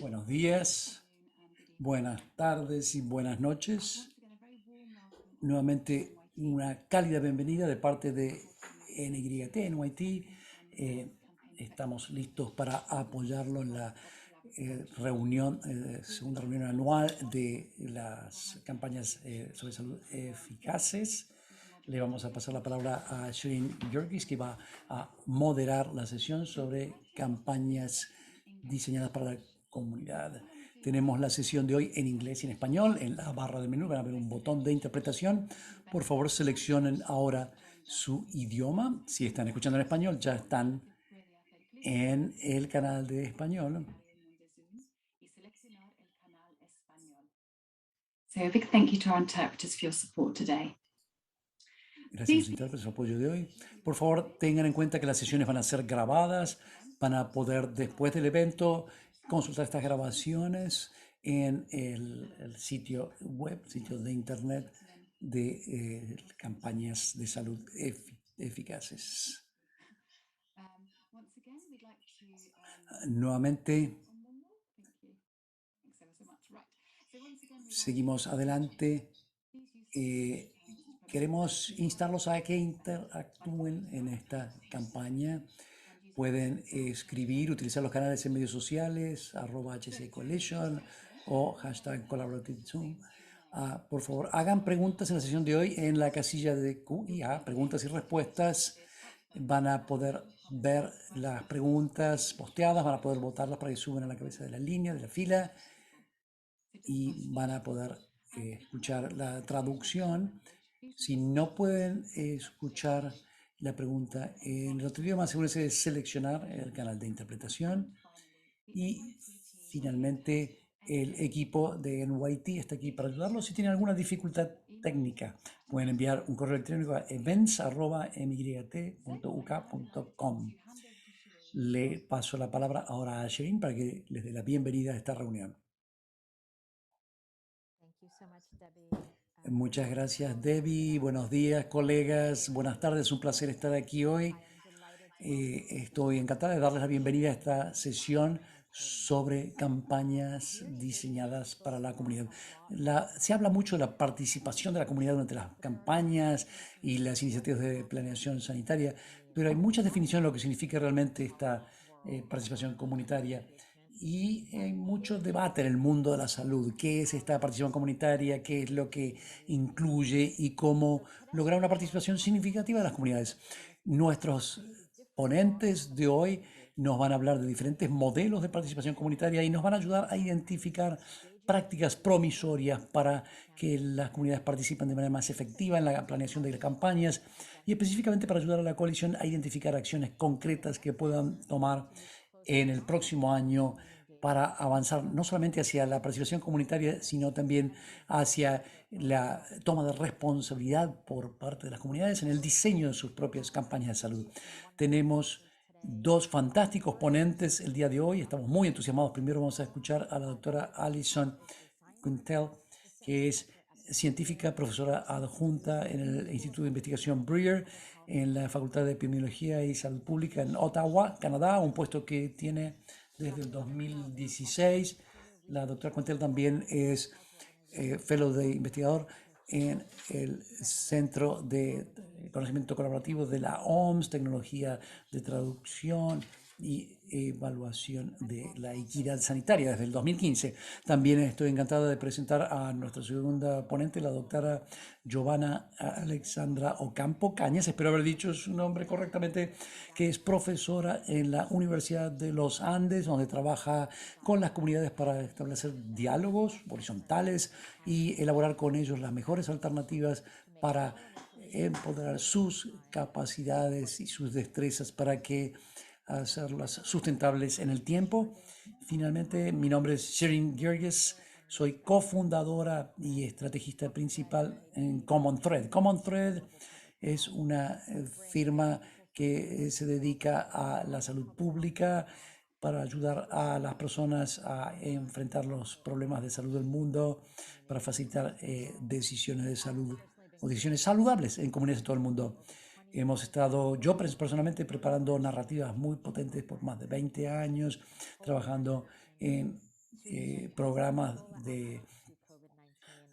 Buenos días, buenas tardes y buenas noches. Nuevamente una cálida bienvenida de parte de NYT, NYT. Eh, Estamos listos para apoyarlo en la segunda reunión anual de las campañas sobre salud eficaces. Le vamos a pasar la palabra a Shirin Georgis, que va a moderar la sesión sobre campañas diseñadas para la comunidad. Tenemos la sesión de hoy en inglés y en español. En la barra de menú van a ver un botón de interpretación. Por favor, seleccionen ahora su idioma. Si están escuchando en español, ya están en el canal de español. So a big thank you to our interpreters for your support today. Gracias a los intérpretes por su apoyo de hoy. Por favor, tengan en cuenta que las sesiones van a ser grabadas. Van a poder, después del evento, consultar estas grabaciones en el sitio web, sitio de internet de campañas de salud eficaces. Nuevamente, seguimos adelante. Queremos instarlos a que interactúen en esta campaña. Pueden escribir, utilizar los canales en medios sociales, @HCCoalition o #CollaborativeZoom. Por favor, hagan preguntas en la sesión de hoy en la casilla de Q&A, preguntas y respuestas. Van a poder ver las preguntas posteadas, van a poder votarlas para que suban a la cabeza de la línea, de la fila, y van a poder escuchar la traducción. Si no pueden escuchar la pregunta en el otro idioma, asegúrense de seleccionar el canal de interpretación. Y finalmente, el equipo de NYT está aquí para ayudarlos. Si tienen alguna dificultad técnica, pueden enviar un correo electrónico a events@myt.uk.com. Le paso la palabra ahora a Sherin para que les dé la bienvenida a esta reunión. Muchas gracias, Debbie. Buenos días, colegas. Buenas tardes. Un placer estar aquí hoy. Estoy encantada de darles la bienvenida a esta sesión sobre campañas diseñadas para la comunidad. Se habla mucho de la participación de la comunidad durante las campañas y las iniciativas de planeación sanitaria, pero hay muchas definiciones de lo que significa realmente esta participación comunitaria. Y hay mucho debate en el mundo de la salud. ¿Qué es esta participación comunitaria? ¿Qué es lo que incluye? Y cómo lograr una participación significativa de las comunidades. Nuestros ponentes de hoy nos van a hablar de diferentes modelos de participación comunitaria y nos van a ayudar a identificar prácticas promisorias para que las comunidades participen de manera más efectiva en la planeación de las campañas y específicamente para ayudar a la coalición a identificar acciones concretas que puedan tomar en el próximo año para avanzar no solamente hacia la participación comunitaria, sino también hacia la toma de responsabilidad por parte de las comunidades en el diseño de sus propias campañas de salud. Tenemos dos fantásticos ponentes el día de hoy, estamos muy entusiasmados. Primero vamos a escuchar a la doctora Alison Quintel, que es científica, profesora adjunta en el Instituto de Investigación Breer, en la Facultad de Epidemiología y Salud Pública en Ottawa, Canadá, un puesto que tiene desde el 2016. La doctora Quintel también es fellow de investigador en el Centro de Conocimiento Colaborativo de la OMS, Tecnología de Traducción y Evaluación de la Equidad Sanitaria desde el 2015. También estoy encantada de presentar a nuestra segunda ponente, la doctora Giovanna Alexandra Ocampo Cañas, espero haber dicho su nombre correctamente, que es profesora en la Universidad de los Andes, donde trabaja con las comunidades para establecer diálogos horizontales y elaborar con ellos las mejores alternativas para empoderar sus capacidades y sus destrezas para que hacerlas sustentables en el tiempo. Finalmente, mi nombre es Sherin Georges, soy cofundadora y estrategista principal en Common Thread. Common Thread es una firma que se dedica a la salud pública para ayudar a las personas a enfrentar los problemas de salud del mundo, para facilitar decisiones de salud o decisiones saludables en comunidades de todo el mundo. Hemos estado, yo personalmente, preparando narrativas muy potentes por más de 20 años, trabajando en programas de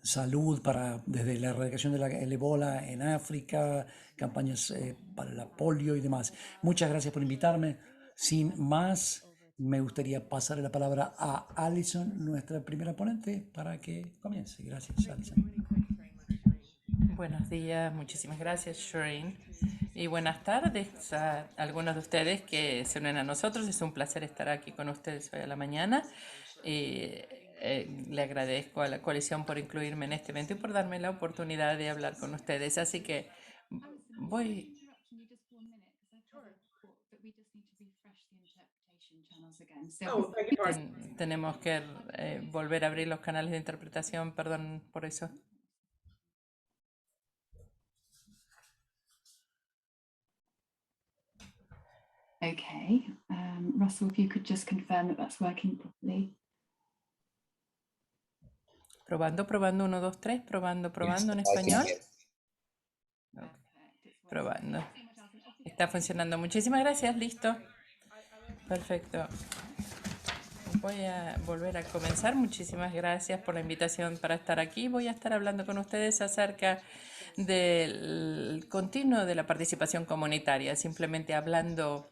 salud desde la erradicación del ébola en África, campañas para la polio y demás. Muchas gracias por invitarme. Sin más, me gustaría pasar la palabra a Alison, nuestra primera ponente, para que comience. Gracias, Alison. Buenos días, muchísimas gracias, Shireen. Y buenas tardes a algunos de ustedes que se unen a nosotros. Es un placer estar aquí con ustedes hoy a la mañana. Y le agradezco a la coalición por incluirme en este evento y por darme la oportunidad de hablar con ustedes. Así que Alison, sorry to voy. interrupt you just for 1 minute because I've got a report that we just need to refresh the interpretation channels again. So Tenemos que volver a abrir los canales de interpretación. Perdón por eso. okay, Russell, if you could just confirm that that's working properly. Probando, probando, 1, 2, 3, probando, probando en español. Probando. Está funcionando. Muchísimas gracias. Listo. Perfecto. Voy a volver a comenzar. Muchísimas gracias por la invitación para estar aquí. Voy a estar hablando con ustedes acerca del continuo de la participación comunitaria, simplemente hablando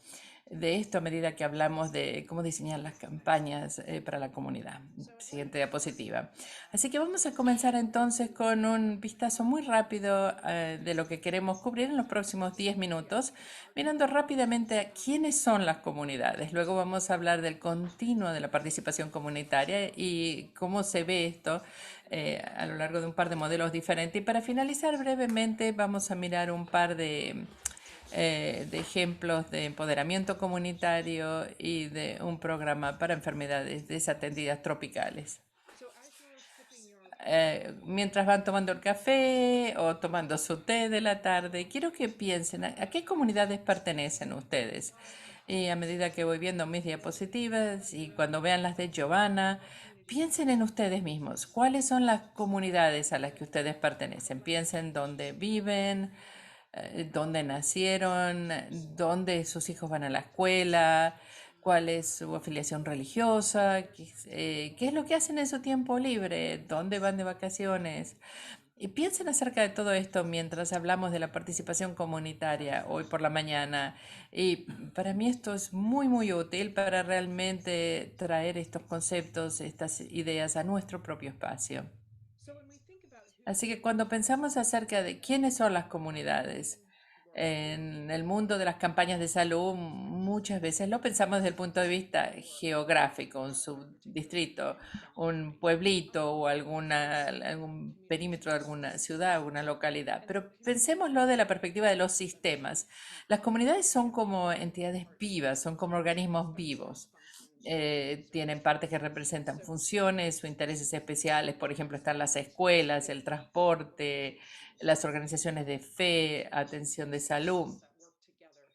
de esto a medida que hablamos de cómo diseñar las campañas para la comunidad. Siguiente diapositiva. Así que vamos a comenzar entonces con un vistazo muy rápido de lo que queremos cubrir en los próximos 10 minutos, mirando rápidamente a quiénes son las comunidades. Luego vamos a hablar del continuo de la participación comunitaria y cómo se ve esto a lo largo de un par de modelos diferentes. Y para finalizar brevemente vamos a mirar un par de ejemplos de empoderamiento comunitario y de un programa para enfermedades desatendidas tropicales. Mientras van tomando el café o tomando su té de la tarde, quiero que piensen a qué comunidades pertenecen ustedes. Y a medida que voy viendo mis diapositivas y cuando vean las de Giovanna, piensen en ustedes mismos. ¿Cuáles son las comunidades a las que ustedes pertenecen? Piensen dónde viven, dónde nacieron, dónde sus hijos van a la escuela, cuál es su afiliación religiosa, qué es lo que hacen en su tiempo libre, dónde van de vacaciones. Y piensen acerca de todo esto mientras hablamos de la participación comunitaria hoy por la mañana. Y para mí esto es muy, muy útil para realmente traer estos conceptos, estas ideas a nuestro propio espacio. Así que cuando pensamos acerca de quiénes son las comunidades en el mundo de las campañas de salud, muchas veces lo pensamos desde el punto de vista geográfico, un subdistrito, un pueblito o algún perímetro de alguna ciudad o una localidad. Pero pensémoslo de la perspectiva de los sistemas. Las comunidades son como entidades vivas, son como organismos vivos. Tienen partes que representan funciones o intereses especiales, por ejemplo, están las escuelas, el transporte, las organizaciones de fe, atención de salud.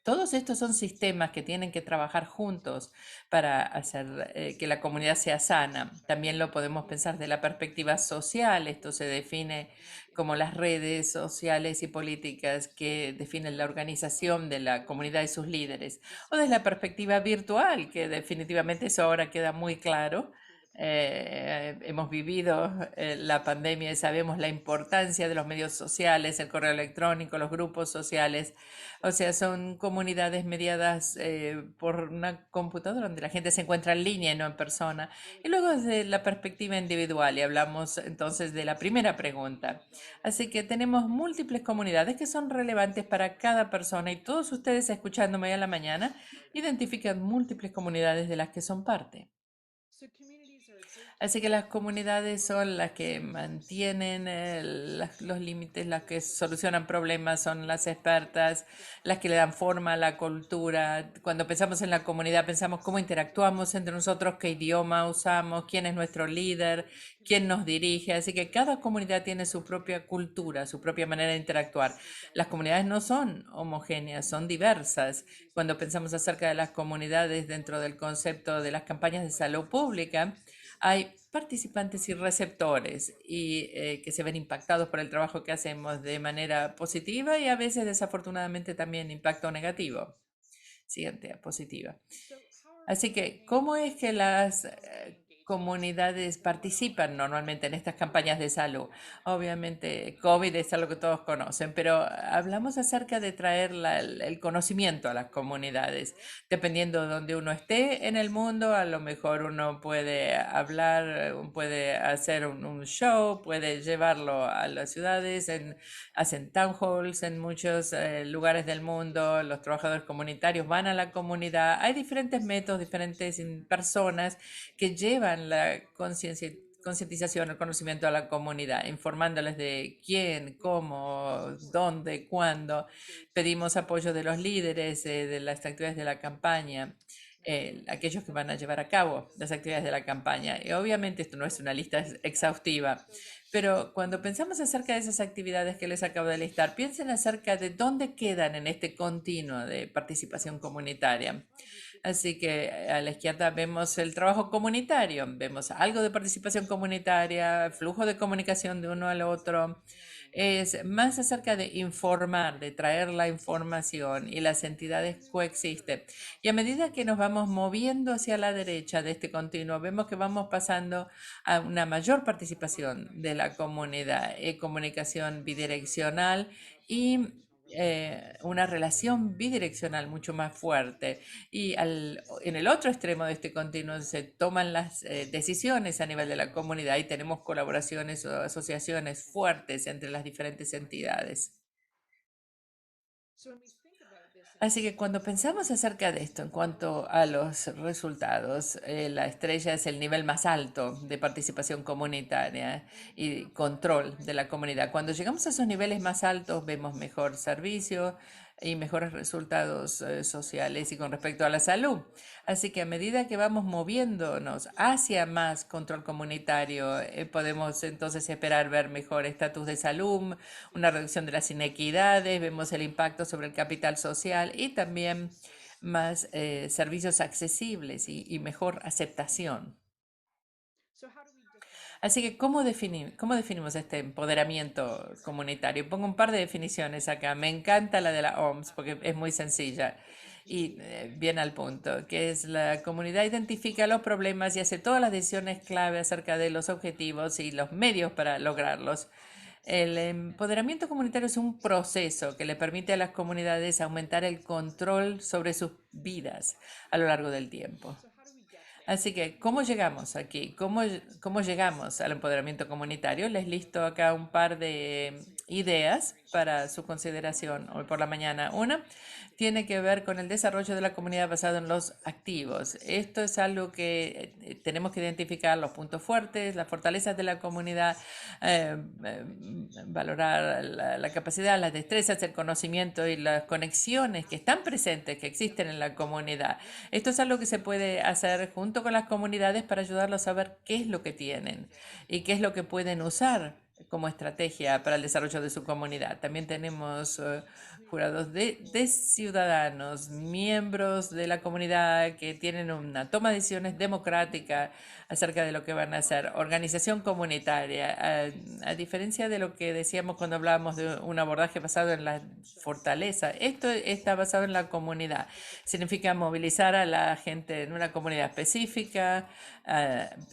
Todos estos son sistemas que tienen que trabajar juntos para hacer que la comunidad sea sana. También lo podemos pensar de la perspectiva social. Esto se define como las redes sociales y políticas que definen la organización de la comunidad y sus líderes. O desde la perspectiva virtual, que definitivamente eso ahora queda muy claro. Hemos vivido la pandemia y sabemos la importancia de los medios sociales, el correo electrónico, los grupos sociales. O sea, son comunidades mediadas por una computadora donde la gente se encuentra en línea y no en persona. Y luego desde la perspectiva individual, y hablamos entonces de la primera pregunta. Así que tenemos múltiples comunidades que son relevantes para cada persona y todos ustedes escuchándome hoy a la mañana identifican múltiples comunidades de las que son parte. Así que las comunidades son las que mantienen los límites, las que solucionan problemas, son las expertas, las que le dan forma a la cultura. Cuando pensamos en la comunidad, pensamos cómo interactuamos entre nosotros, qué idioma usamos, quién es nuestro líder, quién nos dirige. Así que cada comunidad tiene su propia cultura, su propia manera de interactuar. Las comunidades no son homogéneas, son diversas. Cuando pensamos acerca de las comunidades dentro del concepto de las campañas de salud pública, hay participantes y receptores y que se ven impactados por el trabajo que hacemos de manera positiva y a veces desafortunadamente también impacto negativo. Siguiente diapositiva. Así que, ¿cómo es que las comunidades participan normalmente en estas campañas de salud? Obviamente, COVID es algo que todos conocen, pero hablamos acerca de traer el conocimiento a las comunidades. Dependiendo de donde uno esté en el mundo, a lo mejor uno puede hablar, puede hacer un show, puede llevarlo a las ciudades, hacen town halls en muchos lugares del mundo, los trabajadores comunitarios van a la comunidad. Hay diferentes métodos, diferentes personas que llevan la concientización, el conocimiento a la comunidad, informándoles de quién, cómo, dónde, cuándo. Pedimos apoyo de los líderes de las actividades de la campaña. Aquellos que van a llevar a cabo las actividades de la campaña. Y obviamente esto no es una lista exhaustiva, pero cuando pensamos acerca de esas actividades que les acabo de listar, piensen acerca de dónde quedan en este continuo de participación comunitaria. Así que a la izquierda vemos el trabajo comunitario, vemos algo de participación comunitaria, flujo de comunicación de uno al otro. Es más acerca de informar, de traer la información, y las entidades coexisten. Y a medida que nos vamos moviendo hacia la derecha de este continuo, vemos que vamos pasando a una mayor participación de la comunidad, comunicación bidireccional y una relación bidireccional mucho más fuerte. Y en el otro extremo de este continuo se toman las decisiones a nivel de la comunidad y tenemos colaboraciones o asociaciones fuertes entre las diferentes entidades. Así que cuando pensamos acerca de esto, en cuanto a los resultados, la estrella es el nivel más alto de participación comunitaria y control de la comunidad. Cuando llegamos a esos niveles más altos, vemos mejor servicio y mejores resultados sociales y con respecto a la salud. Así que a medida que vamos moviéndonos hacia más control comunitario, podemos entonces esperar ver mejor estatus de salud, una reducción de las inequidades, vemos el impacto sobre el capital social y también más servicios accesibles y mejor aceptación. Así que, cómo definimos este empoderamiento comunitario? Pongo un par de definiciones acá. Me encanta la de la OMS porque es muy sencilla y bien al punto, que es la comunidad identifica los problemas y hace todas las decisiones clave acerca de los objetivos y los medios para lograrlos. El empoderamiento comunitario es un proceso que le permite a las comunidades aumentar el control sobre sus vidas a lo largo del tiempo. Así que, ¿cómo llegamos aquí? ¿Cómo llegamos al empoderamiento comunitario? Les listo acá un par de ideas para su consideración hoy por la mañana. Una tiene que ver con el desarrollo de la comunidad basado en los activos. Esto es algo que tenemos que identificar, los puntos fuertes, las fortalezas de la comunidad, valorar la capacidad, las destrezas, el conocimiento y las conexiones que están presentes, que existen en la comunidad. Esto es algo que se puede hacer junto con las comunidades para ayudarlos a ver qué es lo que tienen y qué es lo que pueden usar como estrategia para el desarrollo de su comunidad. También tenemos jurados de ciudadanos, miembros de la comunidad que tienen una toma de decisiones democrática acerca de lo que van a hacer. Organización comunitaria. A diferencia de lo que decíamos cuando hablábamos de un abordaje basado en la fortaleza, esto está basado en la comunidad. Significa movilizar a la gente en una comunidad específica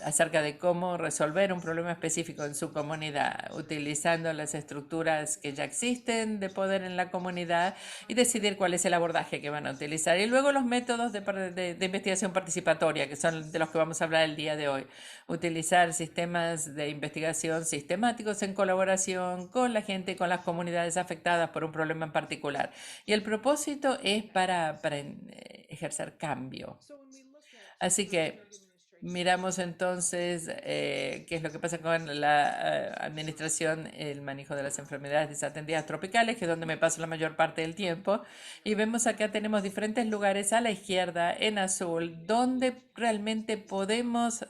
acerca de cómo resolver un problema específico en su comunidad, utilizando las estructuras que ya existen de poder en la comunidad y decidir cuál es el abordaje que van a utilizar. Y luego los métodos de investigación participatoria, que son de los que vamos a hablar el día de hoy. Utilizar sistemas de investigación sistemáticos en colaboración con la gente, con las comunidades afectadas por un problema en particular. Y el propósito es para ejercer cambio. Así que miramos entonces qué es lo que pasa con la administración, el manejo de las enfermedades desatendidas tropicales, que es donde me paso la mayor parte del tiempo. Y vemos acá tenemos diferentes lugares a la izquierda en azul, donde realmente podemos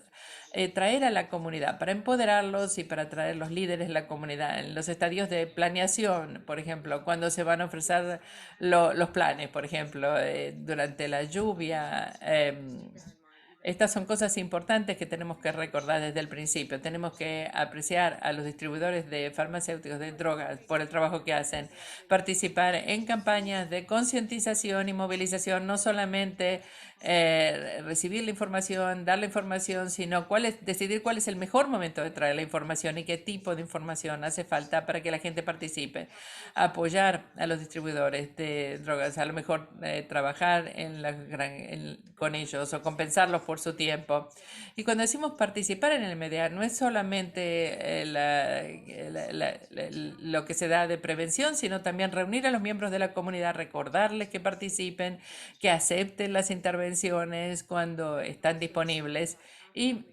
traer a la comunidad, para empoderarlos y para traer los líderes de la comunidad en los estadios de planeación, por ejemplo, cuando se van a ofrecer los planes, por ejemplo, durante la lluvia. Estas son cosas importantes que tenemos que recordar desde el principio. Tenemos que apreciar a los distribuidores de farmacéuticos de drogas por el trabajo que hacen, participar en campañas de concientización y movilización, no solamente recibir la información, dar la información, sino decidir cuál es el mejor momento de traer la información y qué tipo de información hace falta para que la gente participe. Apoyar a los distribuidores de drogas, a lo mejor trabajar con ellos o compensarlos por su tiempo. Y cuando decimos participar en el media, no es solamente lo que se da de prevención, sino también reunir a los miembros de la comunidad, recordarles que participen, que acepten las intervenciones cuando están disponibles y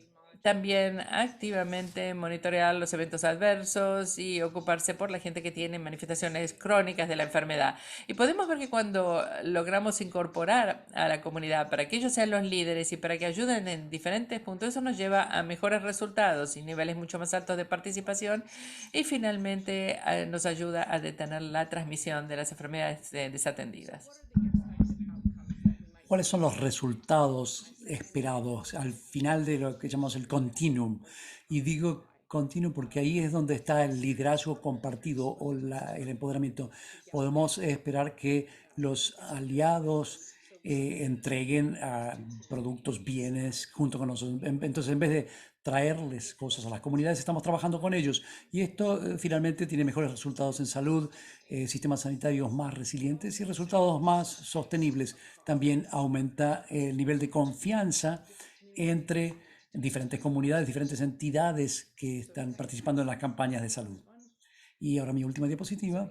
también activamente monitorear los eventos adversos y ocuparse por la gente que tiene manifestaciones crónicas de la enfermedad. Y podemos ver que cuando logramos incorporar a la comunidad para que ellos sean los líderes y para que ayuden en diferentes puntos, eso nos lleva a mejores resultados y niveles mucho más altos de participación y finalmente nos ayuda a detener la transmisión de las enfermedades desatendidas. ¿Cuáles son los resultados esperados al final de lo que llamamos el continuum? Y digo continuum porque ahí es donde está el liderazgo compartido o el empoderamiento. Podemos esperar que los aliados entreguen productos, bienes junto con nosotros. Entonces, en vez de traerles cosas a las comunidades, estamos trabajando con ellos. Y esto finalmente tiene mejores resultados en salud, sistemas sanitarios más resilientes y resultados más sostenibles. También aumenta el nivel de confianza entre diferentes comunidades, diferentes entidades que están participando en las campañas de salud. Y ahora mi última diapositiva.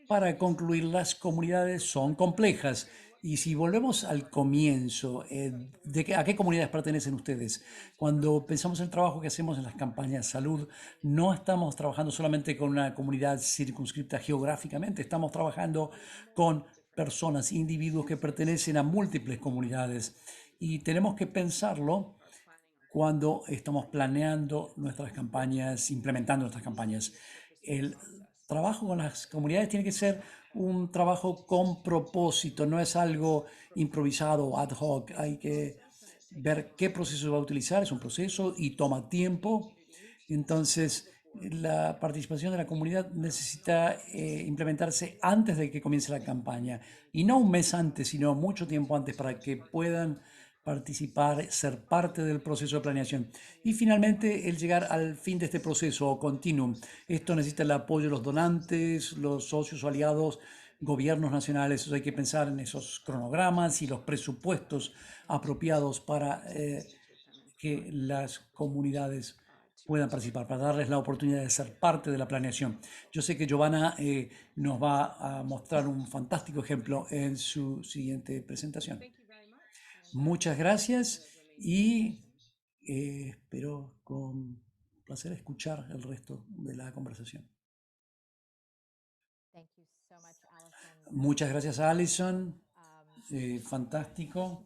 Para concluir, las comunidades son complejas. Y si volvemos al comienzo, ¿a qué comunidades pertenecen ustedes? Cuando pensamos en el trabajo que hacemos en las campañas de salud, no estamos trabajando solamente con una comunidad circunscripta geográficamente, estamos trabajando con personas, individuos que pertenecen a múltiples comunidades. Y tenemos que pensarlo cuando estamos planeando nuestras campañas, implementando nuestras campañas. El trabajo con las comunidades tiene que ser un trabajo con propósito, no es algo improvisado, ad hoc. Hay que ver qué proceso va a utilizar, es un proceso y toma tiempo. Entonces, la participación de la comunidad necesita implementarse antes de que comience la campaña y no un mes antes, sino mucho tiempo antes para que puedan participar, ser parte del proceso de planeación. Y finalmente, el llegar al fin de este proceso continuum. Esto necesita el apoyo de los donantes, los socios o aliados, gobiernos nacionales. Hay que pensar en esos cronogramas y los presupuestos apropiados para que las comunidades puedan participar, para darles la oportunidad de ser parte de la planeación. Yo sé que Giovanna nos va a mostrar un fantástico ejemplo en su siguiente presentación. Muchas gracias y espero con placer escuchar el resto de la conversación. Muchas gracias a Alison. Fantástico.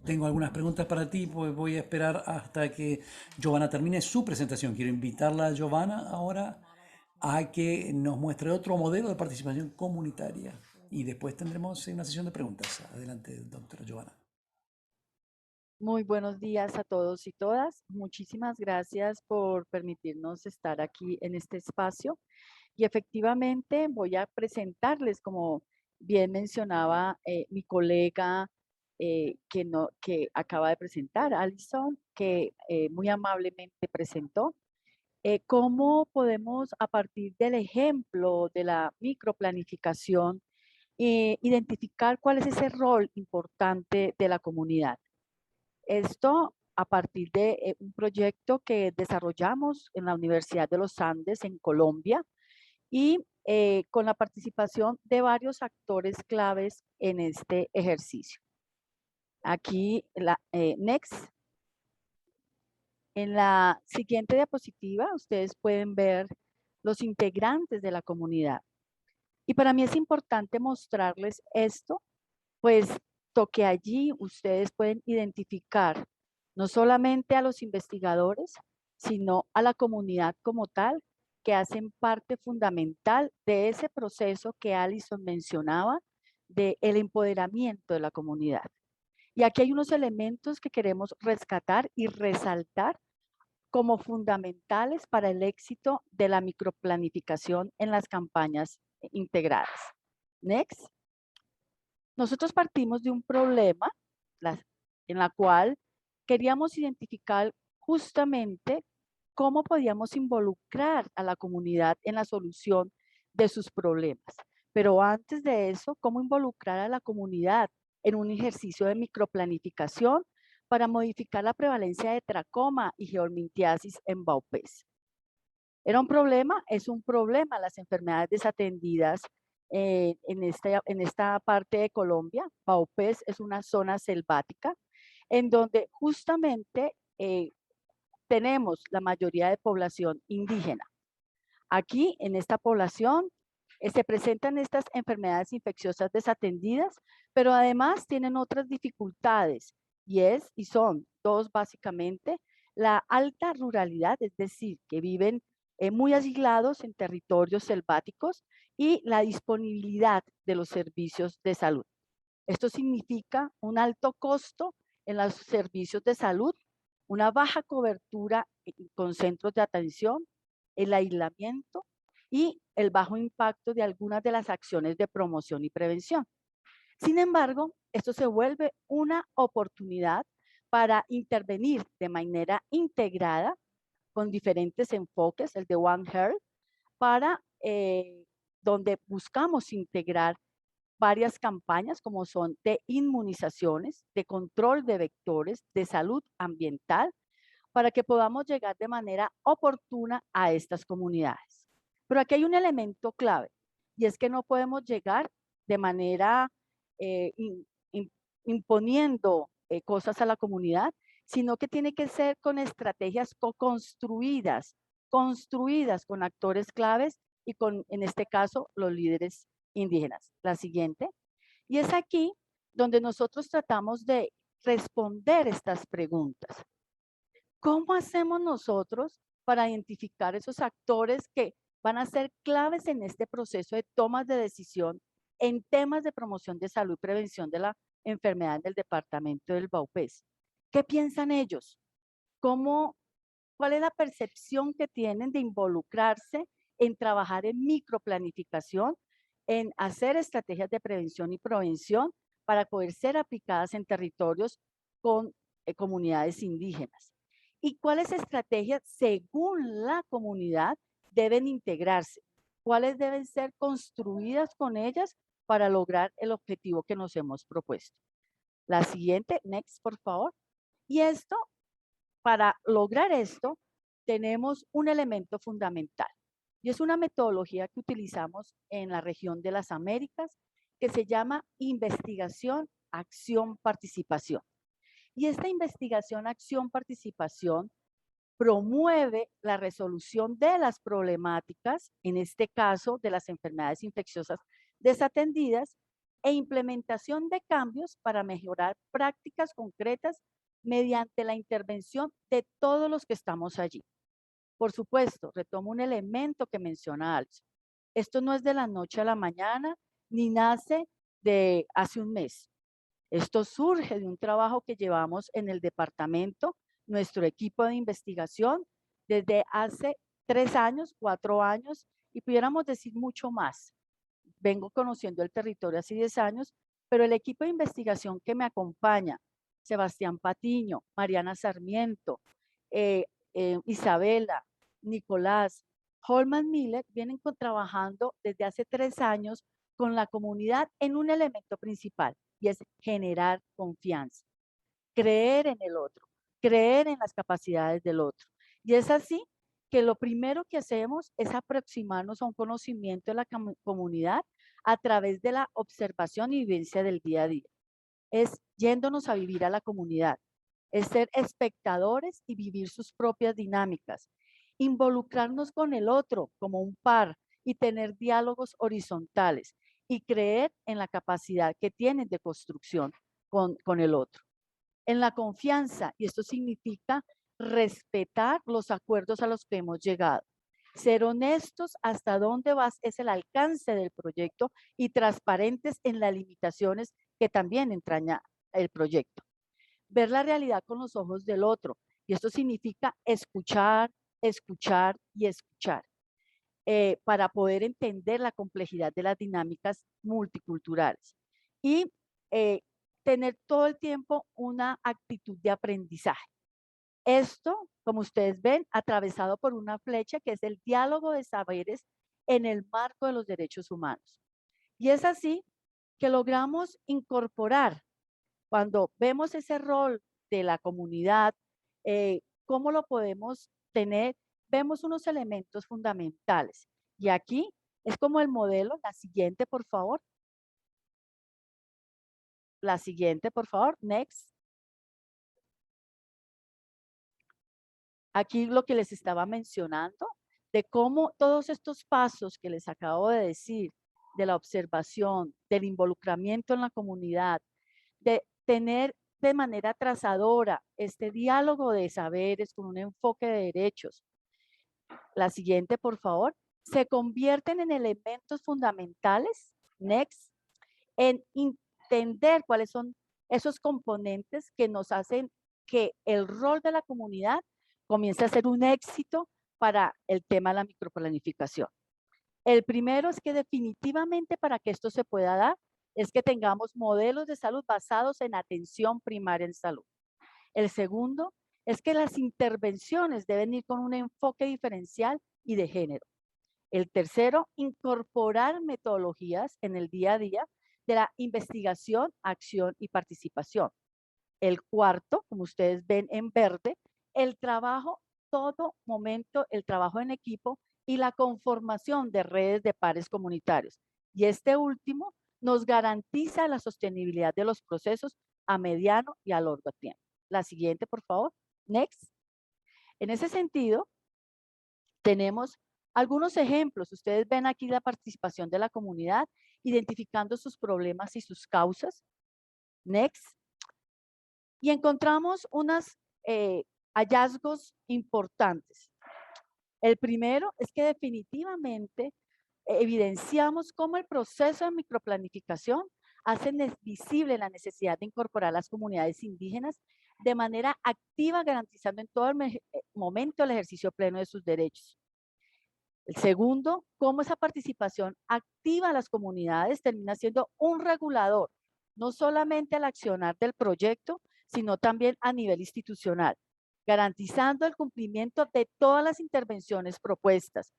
Tengo algunas preguntas para ti, pues voy a esperar hasta que Giovanna termine su presentación. Quiero invitarla a Giovanna ahora a que nos muestre otro modelo de participación comunitaria y después tendremos una sesión de preguntas. Adelante, doctora Giovanna. Muy buenos días a todos y todas. Muchísimas gracias por permitirnos estar aquí en este espacio. Y efectivamente voy a presentarles, como bien mencionaba mi colega que acaba de presentar, Alison, que muy amablemente presentó, cómo podemos a partir del ejemplo de la microplanificación identificar cuál es ese rol importante de la comunidad. Esto a partir de un proyecto que desarrollamos en la Universidad de los Andes en Colombia y con la participación de varios actores claves en este ejercicio. Aquí, next. En la siguiente diapositiva, ustedes pueden ver los integrantes de la comunidad. Y para mí es importante mostrarles esto, puesto que allí ustedes pueden identificar no solamente a los investigadores, sino a la comunidad como tal, que hacen parte fundamental de ese proceso que Alison mencionaba, del empoderamiento de la comunidad. Y aquí hay unos elementos que queremos rescatar y resaltar como fundamentales para el éxito de la microplanificación en las campañas integradas. Next. Nosotros partimos de un problema en la cual queríamos identificar justamente cómo podíamos involucrar a la comunidad en la solución de sus problemas. Pero antes de eso, cómo involucrar a la comunidad en un ejercicio de microplanificación para modificar la prevalencia de tracoma y geomintiasis en Baupés. ¿Era un problema? Es un problema las enfermedades desatendidas en esta parte de Colombia. Baupés es una zona selvática en donde justamente tenemos la mayoría de población indígena. Aquí, en esta población, se presentan estas enfermedades infecciosas desatendidas, pero además tienen otras dificultades y son dos básicamente: la alta ruralidad, es decir, que viven muy aislados en territorios selváticos, y la disponibilidad de los servicios de salud. Esto significa un alto costo en los servicios de salud, una baja cobertura con centros de atención, el aislamiento y el bajo impacto de algunas de las acciones de promoción y prevención. Sin embargo, esto se vuelve una oportunidad para intervenir de manera integrada con diferentes enfoques, el de One Health, para donde buscamos integrar varias campañas como son de inmunizaciones, de control de vectores, de salud ambiental, para que podamos llegar de manera oportuna a estas comunidades. Pero aquí hay un elemento clave, y es que no podemos llegar de manera eh, in, in, imponiendo cosas a la comunidad, sino que tiene que ser con estrategias co-construidas, construidas con actores claves y con, en este caso, los líderes indígenas. La siguiente. Y es aquí donde nosotros tratamos de responder estas preguntas. ¿Cómo hacemos nosotros para identificar esos actores que van a ser claves en este proceso de tomas de decisión en temas de promoción de salud y prevención de la enfermedad del departamento del Baupés? ¿Qué piensan ellos? ¿Cuál es la percepción que tienen de involucrarse en trabajar en microplanificación, en hacer estrategias de prevención y provención para poder ser aplicadas en territorios con comunidades indígenas? ¿Y cuáles estrategias, según la comunidad, deben integrarse? ¿Cuáles deben ser construidas con ellas para lograr el objetivo que nos hemos propuesto? La siguiente, next, por favor. Y esto, para lograr esto, tenemos un elemento fundamental, y es una metodología que utilizamos en la región de las Américas, que se llama investigación, acción, participación. Y esta investigación, acción, participación promueve la resolución de las problemáticas, en este caso de las enfermedades infecciosas desatendidas, e implementación de cambios para mejorar prácticas concretas mediante la intervención de todos los que estamos allí. Por supuesto, retomo un elemento que menciona Alzo. Esto no es de la noche a la mañana, ni nace de hace un mes. Esto surge de un trabajo que llevamos en el departamento, nuestro equipo de investigación, desde hace 3 años, 4 años, y pudiéramos decir mucho más. Vengo conociendo el territorio hace 10 años, pero el equipo de investigación que me acompaña, Sebastián Patiño, Mariana Sarmiento, Isabela, Nicolás, Holman Miller, vienen trabajando desde hace 3 años con la comunidad en un elemento principal, y es generar confianza, creer en el otro, creer en las capacidades del otro. Y es así que lo primero que hacemos es aproximarnos a un conocimiento de la comunidad a través de la observación y vivencia del día a día. Es yéndonos a vivir a la comunidad, es ser espectadores y vivir sus propias dinámicas, involucrarnos con el otro como un par y tener diálogos horizontales y creer en la capacidad que tienen de construcción con el otro. En la confianza, y esto significa respetar los acuerdos a los que hemos llegado, ser honestos hasta dónde es el alcance del proyecto y transparentes en las limitaciones que también entraña el proyecto. Ver la realidad con los ojos del otro, y esto significa escuchar, escuchar y escuchar, para poder entender la complejidad de las dinámicas multiculturales. Y tener todo el tiempo una actitud de aprendizaje. Esto, como ustedes ven, atravesado por una flecha que es el diálogo de saberes en el marco de los derechos humanos. Y es así que logramos incorporar, cuando vemos ese rol de la comunidad, cómo lo podemos tener, vemos unos elementos fundamentales. Y aquí es como el modelo, la siguiente, por favor. La siguiente, por favor, next. Aquí lo que les estaba mencionando, de cómo todos estos pasos que les acabo de decir, de la observación, del involucramiento en la comunidad, de tener de manera trazadora este diálogo de saberes con un enfoque de derechos. La siguiente, por favor. Se convierten en elementos fundamentales, next, en entender cuáles son esos componentes que nos hacen que el rol de la comunidad comience a ser un éxito para el tema de la microplanificación. El primero es que definitivamente para que esto se pueda dar, es que tengamos modelos de salud basados en atención primaria en salud. El segundo es que las intervenciones deben ir con un enfoque diferencial y de género. El tercero, incorporar metodologías en el día a día de la investigación, acción y participación. El cuarto, como ustedes ven en verde, el trabajo, todo momento, el trabajo en equipo y la conformación de redes de pares comunitarios. Y este último nos garantiza la sostenibilidad de los procesos a mediano y a largo tiempo. La siguiente, por favor. Next. En ese sentido, tenemos algunos ejemplos. Ustedes ven aquí la participación de la comunidad, identificando sus problemas y sus causas. Next. Y encontramos unos hallazgos importantes. El primero es que definitivamente evidenciamos cómo el proceso de microplanificación hace visible la necesidad de incorporar a las comunidades indígenas de manera activa, garantizando en todo momento el ejercicio pleno de sus derechos. El segundo, cómo esa participación activa a las comunidades termina siendo un regulador, no solamente al accionar del proyecto, sino también a nivel institucional, garantizando el cumplimiento de todas las intervenciones propuestas.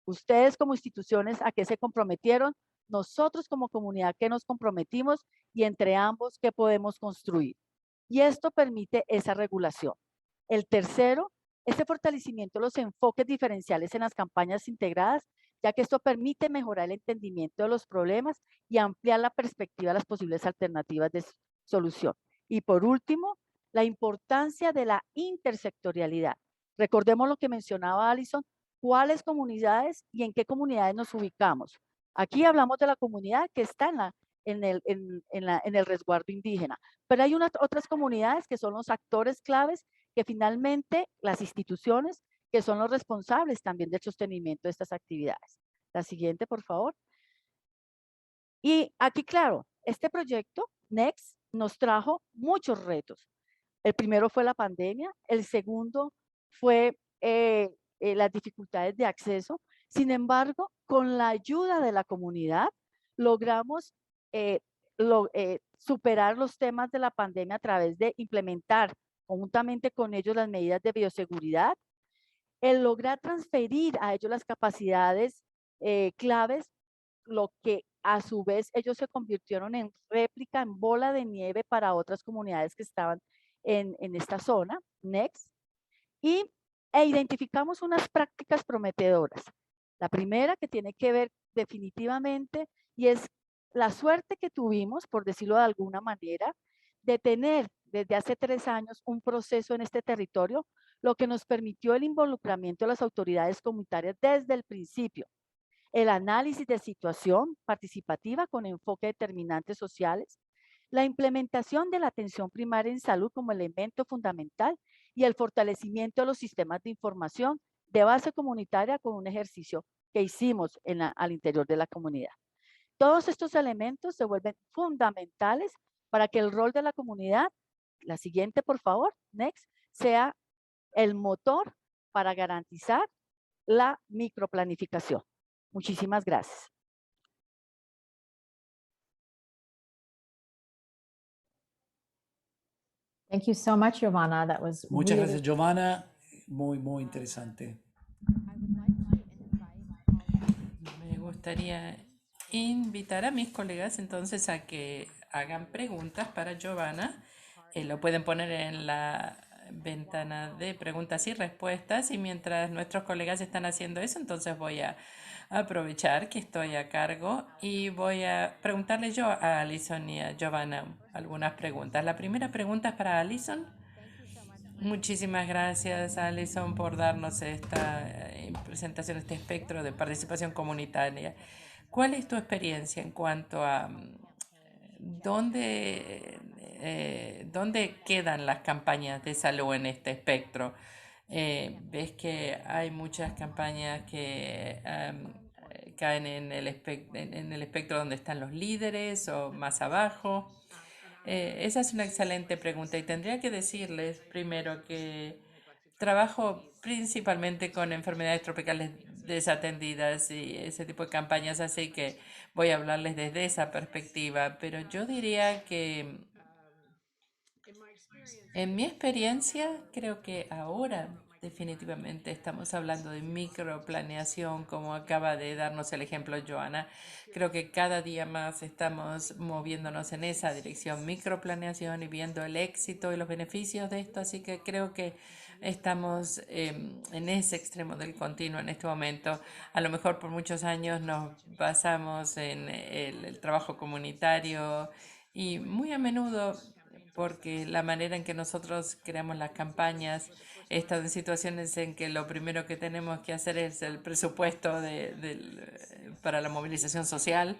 Ustedes como instituciones, ¿a qué se comprometieron? Nosotros como comunidad, ¿qué nos comprometimos? Y entre ambos, ¿qué podemos construir? Y esto permite esa regulación. El tercero, este fortalecimiento de los enfoques diferenciales en las campañas integradas, ya que esto permite mejorar el entendimiento de los problemas y ampliar la perspectiva de las posibles alternativas de solución. Y por último, la importancia de la intersectorialidad. Recordemos lo que mencionaba Alison, cuáles comunidades y en qué comunidades nos ubicamos. Aquí hablamos de la comunidad que está en el resguardo indígena, pero hay otras comunidades que son los actores claves que finalmente las instituciones que son los responsables también del sostenimiento de estas actividades. La siguiente, por favor. Y aquí, claro, este proyecto, Next, nos trajo muchos retos. El primero fue la pandemia, el segundo fue las dificultades de acceso. Sin embargo, con la ayuda de la comunidad, logramos superar los temas de la pandemia a través de implementar conjuntamente con ellos las medidas de bioseguridad, el lograr transferir a ellos las capacidades claves, lo que a su vez ellos se convirtieron en réplica, en bola de nieve para otras comunidades que estaban en esta zona. Next. E identificamos unas prácticas prometedoras. La primera que tiene que ver definitivamente y es la suerte que tuvimos, por decirlo de alguna manera, de tener desde hace 3 años un proceso en este territorio, lo que nos permitió el involucramiento de las autoridades comunitarias desde el principio. El análisis de situación participativa con enfoque de determinantes sociales, la implementación de la atención primaria en salud como elemento fundamental y el fortalecimiento de los sistemas de información de base comunitaria con un ejercicio que hicimos al interior de la comunidad. Todos estos elementos se vuelven fundamentales para que el rol de la comunidad, la siguiente por favor, next, sea el motor para garantizar la microplanificación. Muchísimas gracias. Thank you so much, Giovanna. That was Muchas really gracias, Giovanna. Muy interesante. Me gustaría invitar a mis colegas entonces a que hagan preguntas para Giovanna. Lo pueden poner en la ventana de preguntas y respuestas y mientras nuestros colegas están haciendo eso, entonces voy a aprovechar que estoy a cargo y voy a preguntarle yo a Alison y a Giovanna algunas preguntas. La primera pregunta es para Alison. Muchísimas gracias, Alison, por darnos esta presentación, este espectro de participación comunitaria. ¿Cuál es tu experiencia en cuanto a dónde quedan las campañas de salud en este espectro? ¿Ves que hay muchas campañas que caen en en el espectro donde están los líderes o más abajo? Esa es una excelente pregunta y tendría que decirles primero que trabajo principalmente con enfermedades tropicales desatendidas y ese tipo de campañas, así que voy a hablarles desde esa perspectiva, pero yo diría que en mi experiencia creo que ahora definitivamente estamos hablando de microplaneación, como acaba de darnos el ejemplo Joana. Creo que cada día más estamos moviéndonos en esa dirección, microplaneación y viendo el éxito y los beneficios de esto, así que creo que estamos en ese extremo del continuo en este momento. A lo mejor por muchos años nos basamos en el trabajo comunitario y muy a menudo porque la manera en que nosotros creamos las campañas está en situaciones en que lo primero que tenemos que hacer es el presupuesto para la movilización social,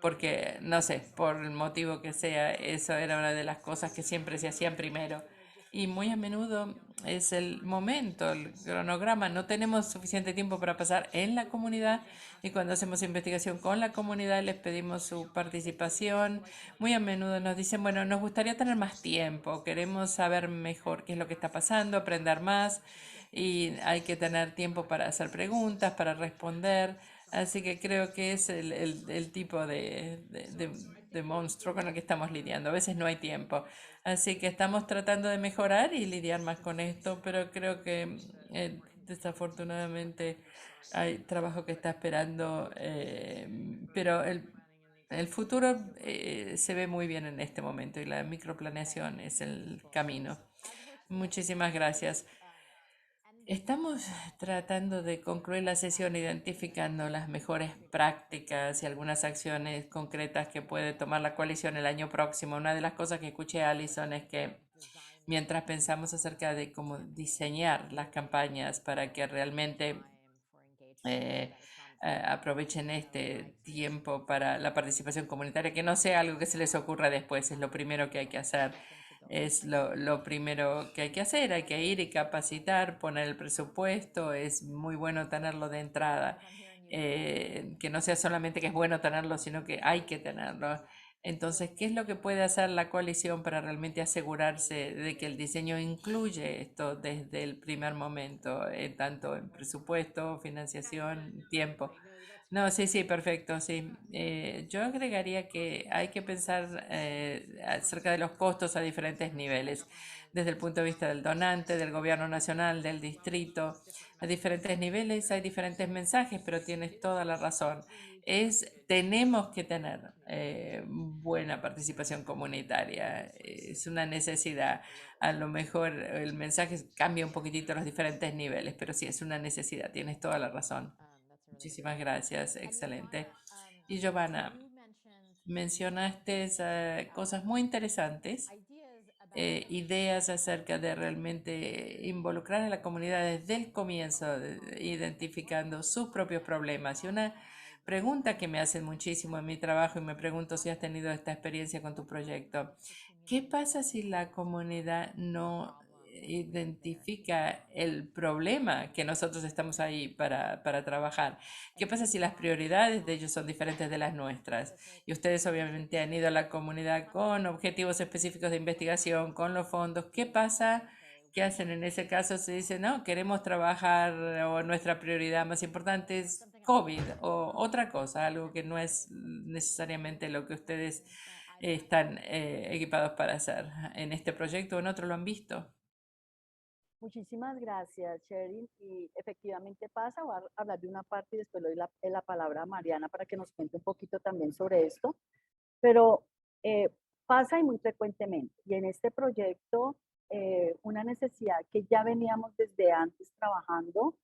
porque, no sé, por el motivo que sea, eso era una de las cosas que siempre se hacían primero. Y muy a menudo es el momento, el cronograma. No tenemos suficiente tiempo para pasar en la comunidad y cuando hacemos investigación con la comunidad les pedimos su participación. Muy a menudo nos dicen, bueno, nos gustaría tener más tiempo, queremos saber mejor qué es lo que está pasando, aprender más y hay que tener tiempo para hacer preguntas, para responder. Así que creo que es el tipo de monstruo con el que estamos lidiando. A veces no hay tiempo. Así que estamos tratando de mejorar y lidiar más con esto, pero creo que desafortunadamente hay trabajo que está esperando, pero el futuro se ve muy bien en este momento y la microplaneación es el camino. Muchísimas gracias. Estamos tratando de concluir la sesión identificando las mejores prácticas y algunas acciones concretas que puede tomar la coalición el año próximo. Una de las cosas que escuché a Alison es que mientras pensamos acerca de cómo diseñar las campañas para que realmente aprovechen este tiempo para la participación comunitaria, que no sea algo que se les ocurra después, es lo primero que hay que hacer. Es lo primero que hay que hacer, hay que ir y capacitar, poner el presupuesto, es muy bueno tenerlo de entrada, que no sea solamente que es bueno tenerlo, sino que hay que tenerlo. Entonces, ¿qué es lo que puede hacer la coalición para realmente asegurarse de que el diseño incluye esto desde el primer momento, tanto en presupuesto, financiación, tiempo? No, sí, sí, perfecto, sí. Yo agregaría que hay que pensar acerca de los costos a diferentes niveles, desde el punto de vista del donante, del gobierno nacional, del distrito. A diferentes niveles hay diferentes mensajes, pero tienes toda la razón. Tenemos que tener buena participación comunitaria, es una necesidad. A lo mejor el mensaje cambia un poquitito a los diferentes niveles, pero sí es una necesidad, tienes toda la razón. Muchísimas gracias, excelente. Y Giovanna, mencionaste cosas muy interesantes, ideas acerca de realmente involucrar a la comunidad desde el comienzo, identificando sus propios problemas. Y una pregunta que me hacen muchísimo en mi trabajo y me pregunto si has tenido esta experiencia con tu proyecto. ¿Qué pasa si la comunidad no identifica el problema que nosotros estamos ahí para trabajar? ¿Qué pasa si las prioridades de ellos son diferentes de las nuestras? Y ustedes obviamente han ido a la comunidad con objetivos específicos de investigación, con los fondos. ¿Qué pasa? ¿Qué hacen en ese caso? Se dice, no, queremos trabajar o nuestra prioridad más importante es COVID o otra cosa, algo que no es necesariamente lo que ustedes están equipados para hacer en este proyecto o en otro lo han visto. Muchísimas gracias, Sheryl. Y efectivamente pasa, voy a hablar de una parte y después le doy la palabra a Mariana para que nos cuente un poquito también sobre esto. Pero pasa y muy frecuentemente. Y en este proyecto, una necesidad que ya veníamos desde antes trabajando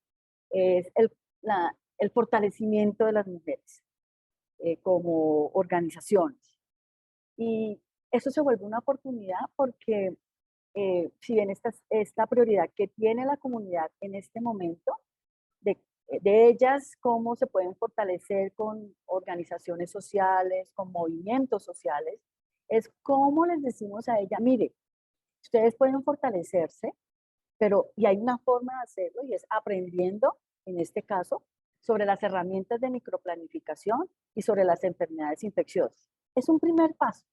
es el fortalecimiento de las mujeres como organizaciones. Y eso se vuelve una oportunidad porque si bien esta es la prioridad que tiene la comunidad en este momento, de ellas, cómo se pueden fortalecer con organizaciones sociales, con movimientos sociales, es cómo les decimos a ella, mire, ustedes pueden fortalecerse, pero y hay una forma de hacerlo y es aprendiendo, en este caso, sobre las herramientas de microplanificación y sobre las enfermedades infecciosas. Es un primer paso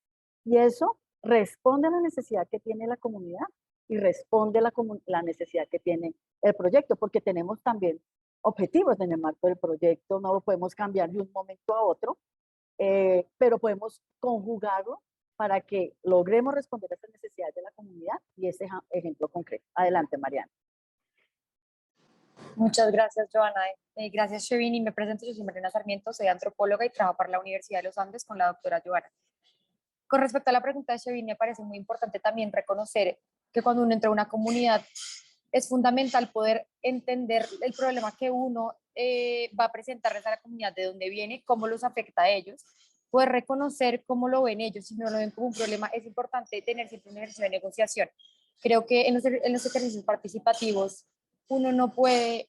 y eso responde a la necesidad que tiene la comunidad y responde a la necesidad que tiene el proyecto, porque tenemos también objetivos en el marco del proyecto, no lo podemos cambiar de un momento a otro, pero podemos conjugarlo para que logremos responder a estas necesidades de la comunidad y ese ejemplo concreto. Adelante, Mariana. Muchas gracias, Joana. Gracias, Sheryl. Me presento, yo soy Mariana Sarmiento, soy antropóloga y trabajo para la Universidad de los Andes con la doctora Joana. Con respecto a la pregunta de Sheryl, me parece muy importante también reconocer que cuando uno entra a una comunidad es fundamental poder entender el problema que uno va a presentarles a la comunidad, de dónde viene, cómo los afecta a ellos, poder reconocer cómo lo ven ellos, si no lo ven como un problema. Es importante tener siempre un ejercicio de negociación. Creo que en los ejercicios participativos uno no puede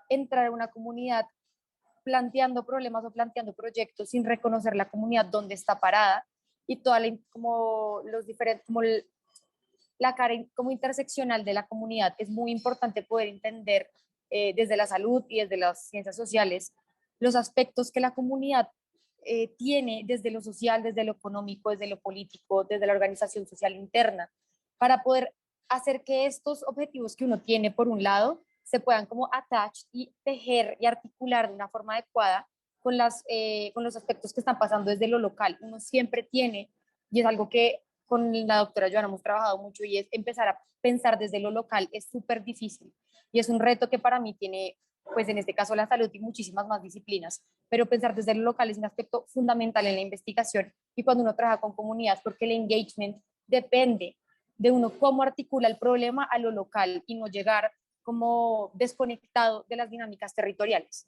entrar a una comunidad planteando problemas o planteando proyectos sin reconocer la comunidad donde está parada y toda como los diferentes, como la cara como interseccional de la comunidad. Es muy importante poder entender desde la salud y desde las ciencias sociales los aspectos que la comunidad tiene desde lo social, desde lo económico, desde lo político, desde la organización social interna, para poder hacer que estos objetivos que uno tiene por un lado se puedan como attach y tejer y articular de una forma adecuada con los aspectos que están pasando desde lo local. Uno siempre tiene, y es algo que con la doctora Joana hemos trabajado mucho, y es empezar a pensar desde lo local. Es súper difícil y es un reto que para mí tiene, pues en este caso la salud y muchísimas más disciplinas, pero pensar desde lo local es un aspecto fundamental en la investigación y cuando uno trabaja con comunidades, porque el engagement depende de uno cómo articula el problema a lo local y no llegar como desconectado de las dinámicas territoriales.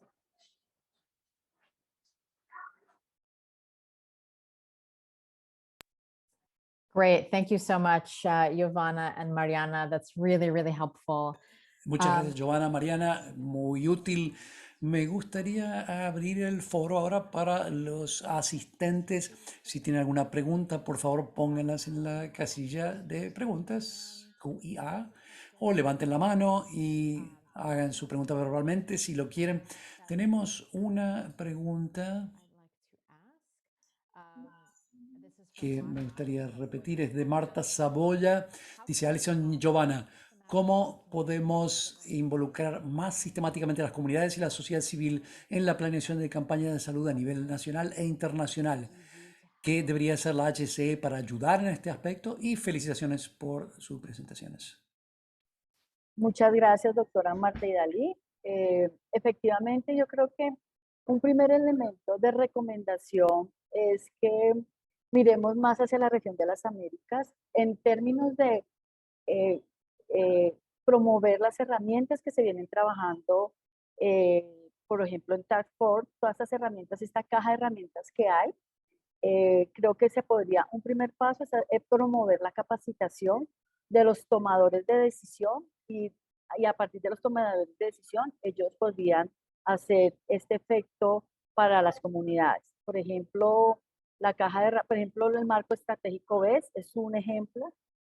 Great. Thank you so much, Giovanna and Mariana. That's really, really helpful. Muchas gracias, Giovanna, Mariana, muy útil. Me gustaría abrir el foro ahora para los asistentes. Si tienen alguna pregunta, por favor pónganlas en la casilla de preguntas, QIA, o levanten la mano y hagan su pregunta verbalmente si lo quieren. Tenemos una pregunta que me gustaría repetir, es de Marta Saboya. Dice Alison y Giovanna, ¿cómo podemos involucrar más sistemáticamente a las comunidades y la sociedad civil en la planeación de campañas de salud a nivel nacional e internacional? ¿Qué debería hacer la HCE para ayudar en este aspecto? Y felicitaciones por sus presentaciones. Muchas gracias, doctora Marta Idalí. Efectivamente, yo creo que un primer elemento de recomendación es que miremos más hacia la región de las Américas en términos de promover las herramientas que se vienen trabajando, por ejemplo, en Task Force, todas estas herramientas, esta caja de herramientas que hay. Creo que se podría, un primer paso es promover la capacitación de los tomadores de decisión y a partir de los tomadores de decisión, ellos podrían hacer este efecto para las comunidades. Por ejemplo, por ejemplo, el marco estratégico BES es un ejemplo.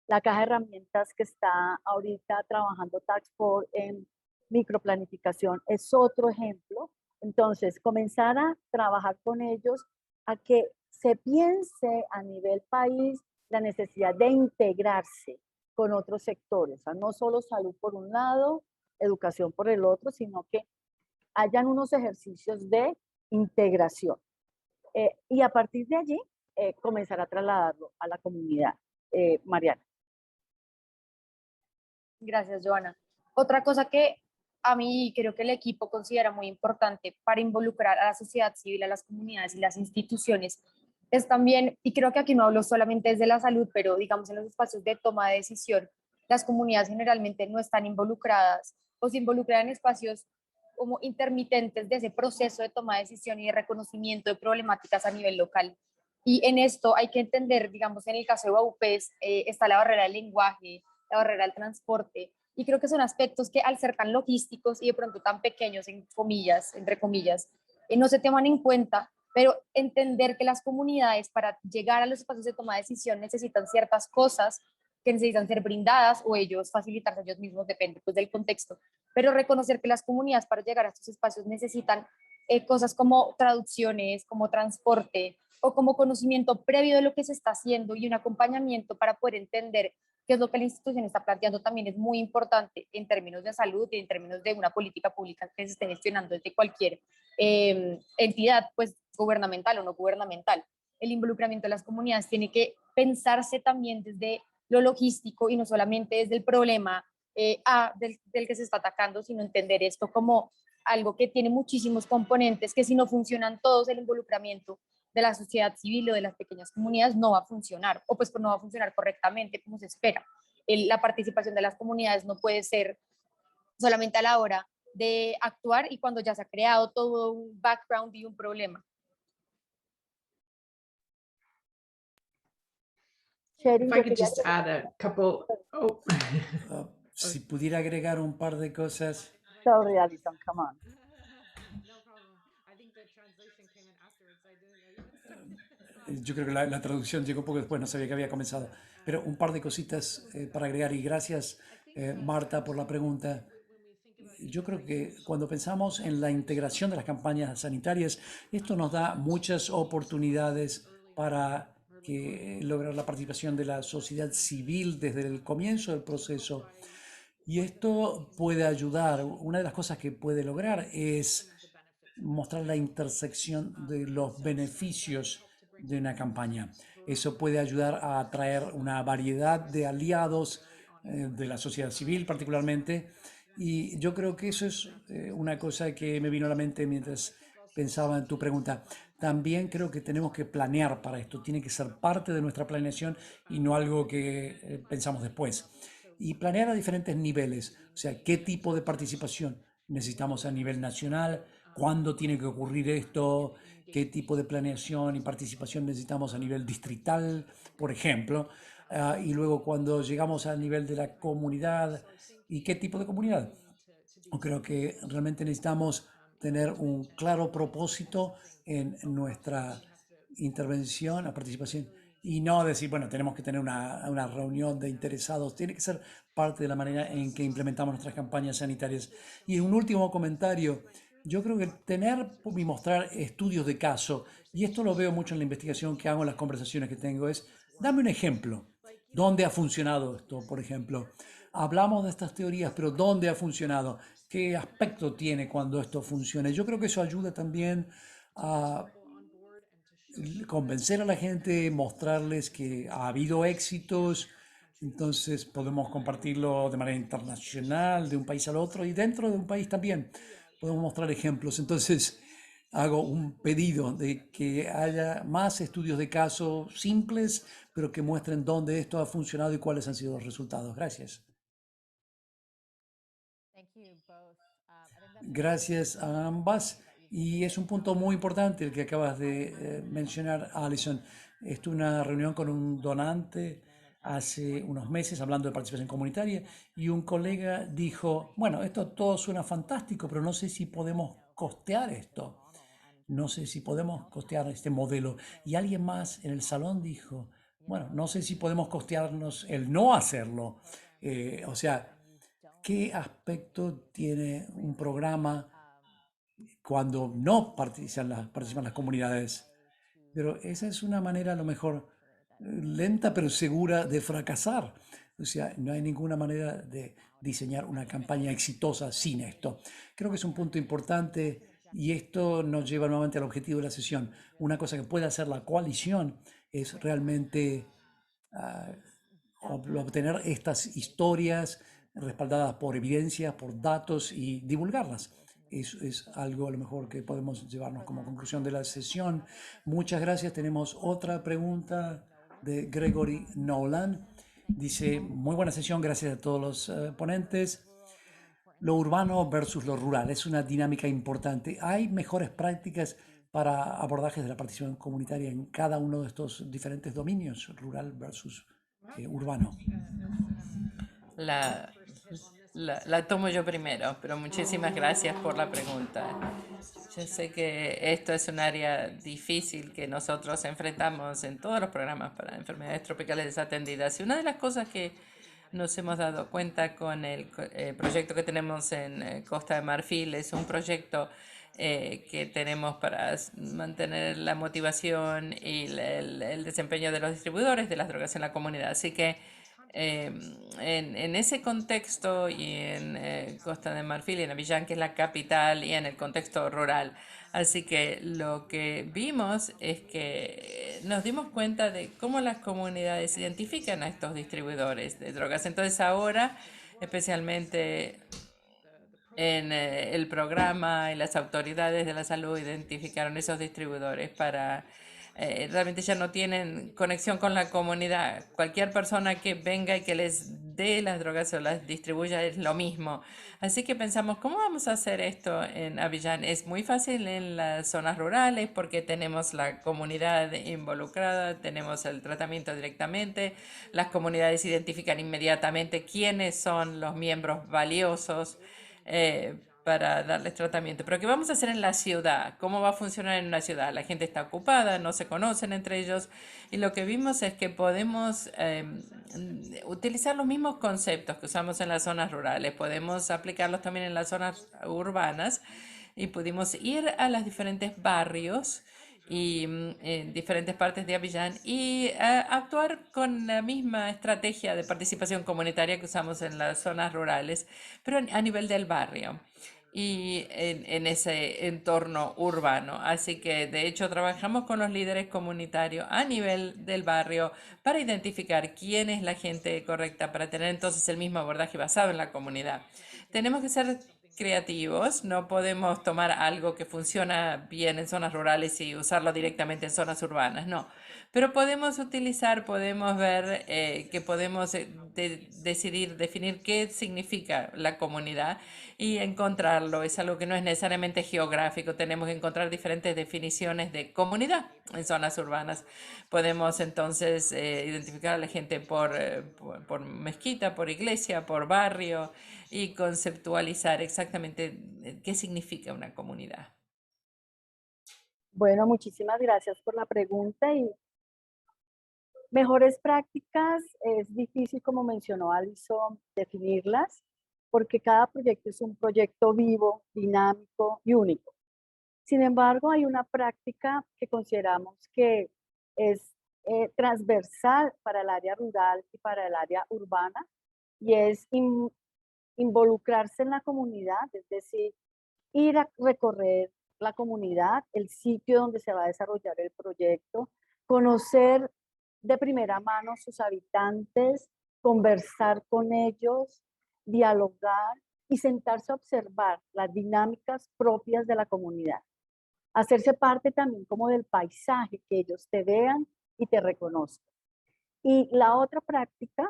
La caja de herramientas que está ahorita trabajando Task Force en microplanificación es otro ejemplo. Entonces, comenzar a trabajar con ellos a que se piense a nivel país la necesidad de integrarse con otros sectores, o sea, no solo salud por un lado, educación por el otro, sino que hayan unos ejercicios de integración. Y a partir de allí, comenzar a trasladarlo a la comunidad. Mariana. Gracias, Joana. Otra cosa que a mí creo que el equipo considera muy importante para involucrar a la sociedad civil, a las comunidades y las instituciones es también, y creo que aquí no hablo solamente desde la salud, pero digamos en los espacios de toma de decisión, las comunidades generalmente no están involucradas o se involucran en espacios como intermitentes de ese proceso de toma de decisión y de reconocimiento de problemáticas a nivel local. Y en esto hay que entender, digamos, en el caso de Baupés, está la barrera del lenguaje, la barrera del transporte, y creo que son aspectos que al ser tan logísticos y de pronto tan pequeños, en comillas, entre comillas, no se toman en cuenta, pero entender que las comunidades para llegar a los espacios de toma de decisión necesitan ciertas cosas que necesitan ser brindadas o ellos facilitarse ellos mismos, depende pues del contexto, pero reconocer que las comunidades para llegar a estos espacios necesitan cosas como traducciones, como transporte o como conocimiento previo de lo que se está haciendo y un acompañamiento para poder entender qué es lo que la institución está planteando también es muy importante en términos de salud y en términos de una política pública que se esté gestionando desde cualquier entidad, pues gubernamental o no gubernamental. El involucramiento de las comunidades tiene que pensarse también desde lo logístico y no solamente desde el problema del que se está atacando, sino entender esto como algo que tiene muchísimos componentes, que si no funcionan todos, el involucramiento de la sociedad civil o de las pequeñas comunidades no va a funcionar, o pues no va a funcionar correctamente como se espera. La participación de las comunidades no puede ser solamente a la hora de actuar y cuando ya se ha creado todo un background y un problema. Sherin, If I yo could quería just add a couple, oh, Si pudiera agregar un par de cosas. Sorry, Alison, come on. no problem. I think the translation came in afterwards. I didn't know you. Yo creo que la traducción llegó un poco después, no sabía que había comenzado. Pero un par de cositas para agregar y gracias Marta por la pregunta. Yo creo que cuando pensamos en la integración de las campañas sanitarias, esto nos da muchas oportunidades para lograr la participación de la sociedad civil desde el comienzo del proceso. Y esto puede ayudar, una de las cosas que puede lograr es mostrar la intersección de los beneficios de una campaña. Eso puede ayudar a atraer una variedad de aliados de la sociedad civil particularmente. Y yo creo que eso es una cosa que me vino a la mente mientras pensaba en tu pregunta. También creo que tenemos que planear para esto. Tiene que ser parte de nuestra planeación y no algo que pensamos después. Y planear a diferentes niveles. O sea, qué tipo de participación necesitamos a nivel nacional, cuándo tiene que ocurrir esto, qué tipo de planeación y participación necesitamos a nivel distrital, por ejemplo, y luego cuando llegamos al nivel de la comunidad y qué tipo de comunidad. Yo creo que realmente necesitamos tener un claro propósito en nuestra intervención, la participación, y no decir, bueno, tenemos que tener una reunión de interesados, tiene que ser parte de la manera en que implementamos nuestras campañas sanitarias. Y un último comentario, yo creo que tener y mostrar estudios de caso, y esto lo veo mucho en la investigación que hago, en las conversaciones que tengo, es, dame un ejemplo, ¿dónde ha funcionado esto, por ejemplo? Hablamos de estas teorías, pero ¿dónde ha funcionado? ¿Qué aspecto tiene cuando esto funciona? Yo creo que eso ayuda también a convencer a la gente, mostrarles que ha habido éxitos, entonces podemos compartirlo de manera internacional, de un país al otro y dentro de un país también podemos mostrar ejemplos. Entonces hago un pedido de que haya más estudios de caso simples, pero que muestren dónde esto ha funcionado y cuáles han sido los resultados. Gracias. Gracias a ambas. Y es un punto muy importante el que acabas de mencionar, Alison. Estuve en una reunión con un donante hace unos meses hablando de participación comunitaria y un colega dijo, bueno, esto todo suena fantástico, pero no sé si podemos costear esto. No sé si podemos costear este modelo. Y alguien más en el salón dijo, bueno, no sé si podemos costearnos el no hacerlo. O sea, ¿qué aspecto tiene un programa cuando no participan las comunidades? Pero esa es una manera a lo mejor lenta pero segura de fracasar. O sea, no hay ninguna manera de diseñar una campaña exitosa sin esto. Creo que es un punto importante y esto nos lleva nuevamente al objetivo de la sesión. Una cosa que puede hacer la coalición es realmente obtener estas historias respaldadas por evidencias, por datos y divulgarlas. Es algo a lo mejor que podemos llevarnos como conclusión de la sesión. Muchas gracias. Tenemos otra pregunta de Gregory Nolan. Dice, muy buena sesión, gracias a todos los ponentes. Lo urbano versus lo rural es una dinámica importante. ¿Hay mejores prácticas para abordajes de la participación comunitaria en cada uno de estos diferentes dominios, rural versus urbano? La, la tomo yo primero, pero muchísimas gracias por la pregunta. Yo sé que esto es un área difícil que nosotros enfrentamos en todos los programas para enfermedades tropicales desatendidas. Y una de las cosas que nos hemos dado cuenta con el proyecto que tenemos en Costa de Marfil es un proyecto que tenemos para mantener la motivación y el desempeño de los distribuidores de las drogas en la comunidad. Así que en ese contexto y en Costa de Marfil y en Abiyán, que es la capital, y en el contexto rural. Así que lo que vimos es que nos dimos cuenta de cómo las comunidades identifican a estos distribuidores de drogas. Entonces ahora, especialmente en el programa y las autoridades de la salud identificaron esos distribuidores para realmente ya no tienen conexión con la comunidad. Cualquier persona que venga y que les dé las drogas o las distribuya es lo mismo. Así que pensamos, ¿cómo vamos a hacer esto en Abiyán? Es muy fácil en las zonas rurales porque tenemos la comunidad involucrada, tenemos el tratamiento directamente, las comunidades identifican inmediatamente quiénes son los miembros valiosos para darles tratamiento. Pero ¿qué vamos a hacer en la ciudad? ¿Cómo va a funcionar en una ciudad? La gente está ocupada, no se conocen entre ellos y lo que vimos es que podemos utilizar los mismos conceptos que usamos en las zonas rurales, podemos aplicarlos también en las zonas urbanas y pudimos ir a los diferentes barrios y en diferentes partes de Abiyán y actuar con la misma estrategia de participación comunitaria que usamos en las zonas rurales, pero a nivel del barrio y en ese entorno urbano. Así que de hecho trabajamos con los líderes comunitarios a nivel del barrio para identificar quién es la gente correcta para tener entonces el mismo abordaje basado en la comunidad. Tenemos que ser creativos, no podemos tomar algo que funciona bien en zonas rurales y usarlo directamente en zonas urbanas, no. Pero podemos utilizar, podemos ver que podemos decidir, definir qué significa la comunidad y encontrarlo. Es algo que no es necesariamente geográfico, tenemos que encontrar diferentes definiciones de comunidad en zonas urbanas. Podemos entonces identificar a la gente por mezquita, por iglesia, por barrio y conceptualizar exactamente qué significa una comunidad. Bueno, muchísimas gracias por la pregunta y mejores prácticas es difícil, como mencionó Alison, definirlas porque cada proyecto es un proyecto vivo, dinámico y único. Sin embargo, hay una práctica que consideramos que es transversal para el área rural y para el área urbana y es involucrarse en la comunidad, es decir, ir a recorrer la comunidad, el sitio donde se va a desarrollar el proyecto, conocer de primera mano sus habitantes, conversar con ellos, dialogar y sentarse a observar las dinámicas propias de la comunidad. Hacerse parte también como del paisaje, que ellos te vean y te reconozcan. Y la otra práctica,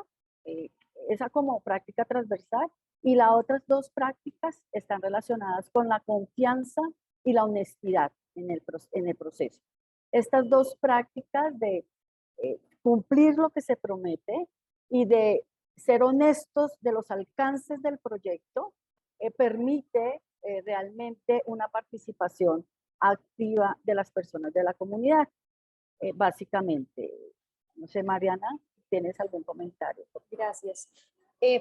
esa como práctica transversal, y las otras dos prácticas están relacionadas con la confianza y la honestidad en el proceso. Estas dos prácticas de cumplir lo que se promete y de ser honestos de los alcances del proyecto permite realmente una participación activa de las personas de la comunidad. Básicamente, no sé, Mariana, ¿tienes algún comentario? Gracias.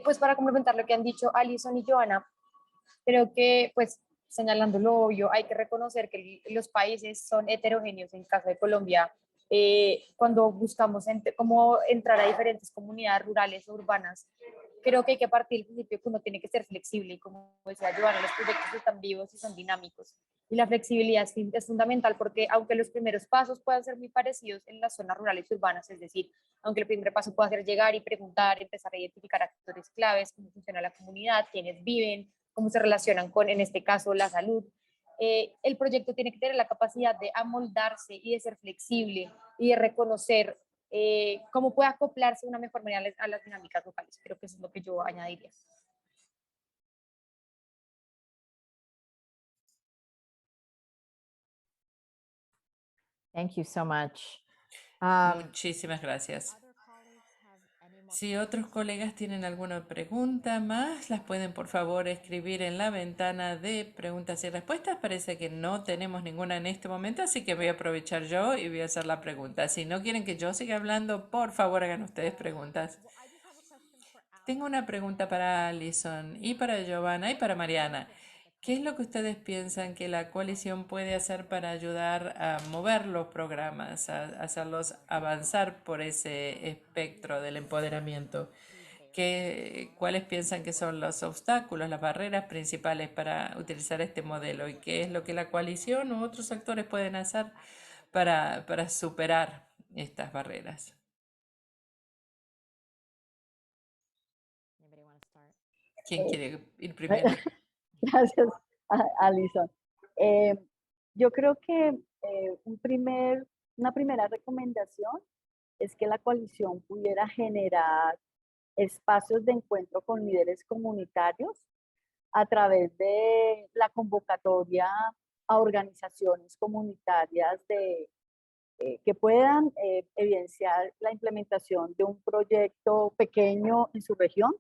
Pues para complementar lo que han dicho Alison y Joana, creo que pues señalando lo obvio, hay que reconocer que los países son heterogéneos. En caso de Colombia, cuando buscamos cómo entrar a diferentes comunidades rurales o urbanas, creo que hay que partir del principio que uno tiene que ser flexible y como decía Joana, los proyectos están vivos y son dinámicos. Y la flexibilidad es fundamental porque aunque los primeros pasos puedan ser muy parecidos en las zonas rurales y urbanas, es decir, aunque el primer paso pueda ser llegar y preguntar, empezar a identificar actores claves, cómo funciona la comunidad, quiénes viven, cómo se relacionan con, en este caso, la salud, el proyecto tiene que tener la capacidad de amoldarse y de ser flexible y de reconocer cómo puede acoplarse de una mejor manera a las dinámicas locales. Creo que eso es lo que yo añadiría. Thank you so much. Muchísimas gracias. Si otros colegas tienen alguna pregunta más, las pueden por favor escribir en la ventana de preguntas y respuestas. Parece que no tenemos ninguna en este momento, así que voy a aprovechar yo y voy a hacer la pregunta. Si no quieren que yo siga hablando, por favor hagan ustedes preguntas. Tengo una pregunta para Alison y para Giovanna y para Mariana. ¿Qué es lo que ustedes piensan que la coalición puede hacer para ayudar a mover los programas, a hacerlos avanzar por ese espectro del empoderamiento? ¿Cuáles piensan que son los obstáculos, las barreras principales para utilizar este modelo? ¿Y qué es lo que la coalición u otros actores pueden hacer para superar estas barreras? ¿Quién quiere ir primero? Gracias, Alison. Yo creo que una primera recomendación es que la coalición pudiera generar espacios de encuentro con líderes comunitarios a través de la convocatoria a organizaciones comunitarias que puedan evidenciar la implementación de un proyecto pequeño en su región.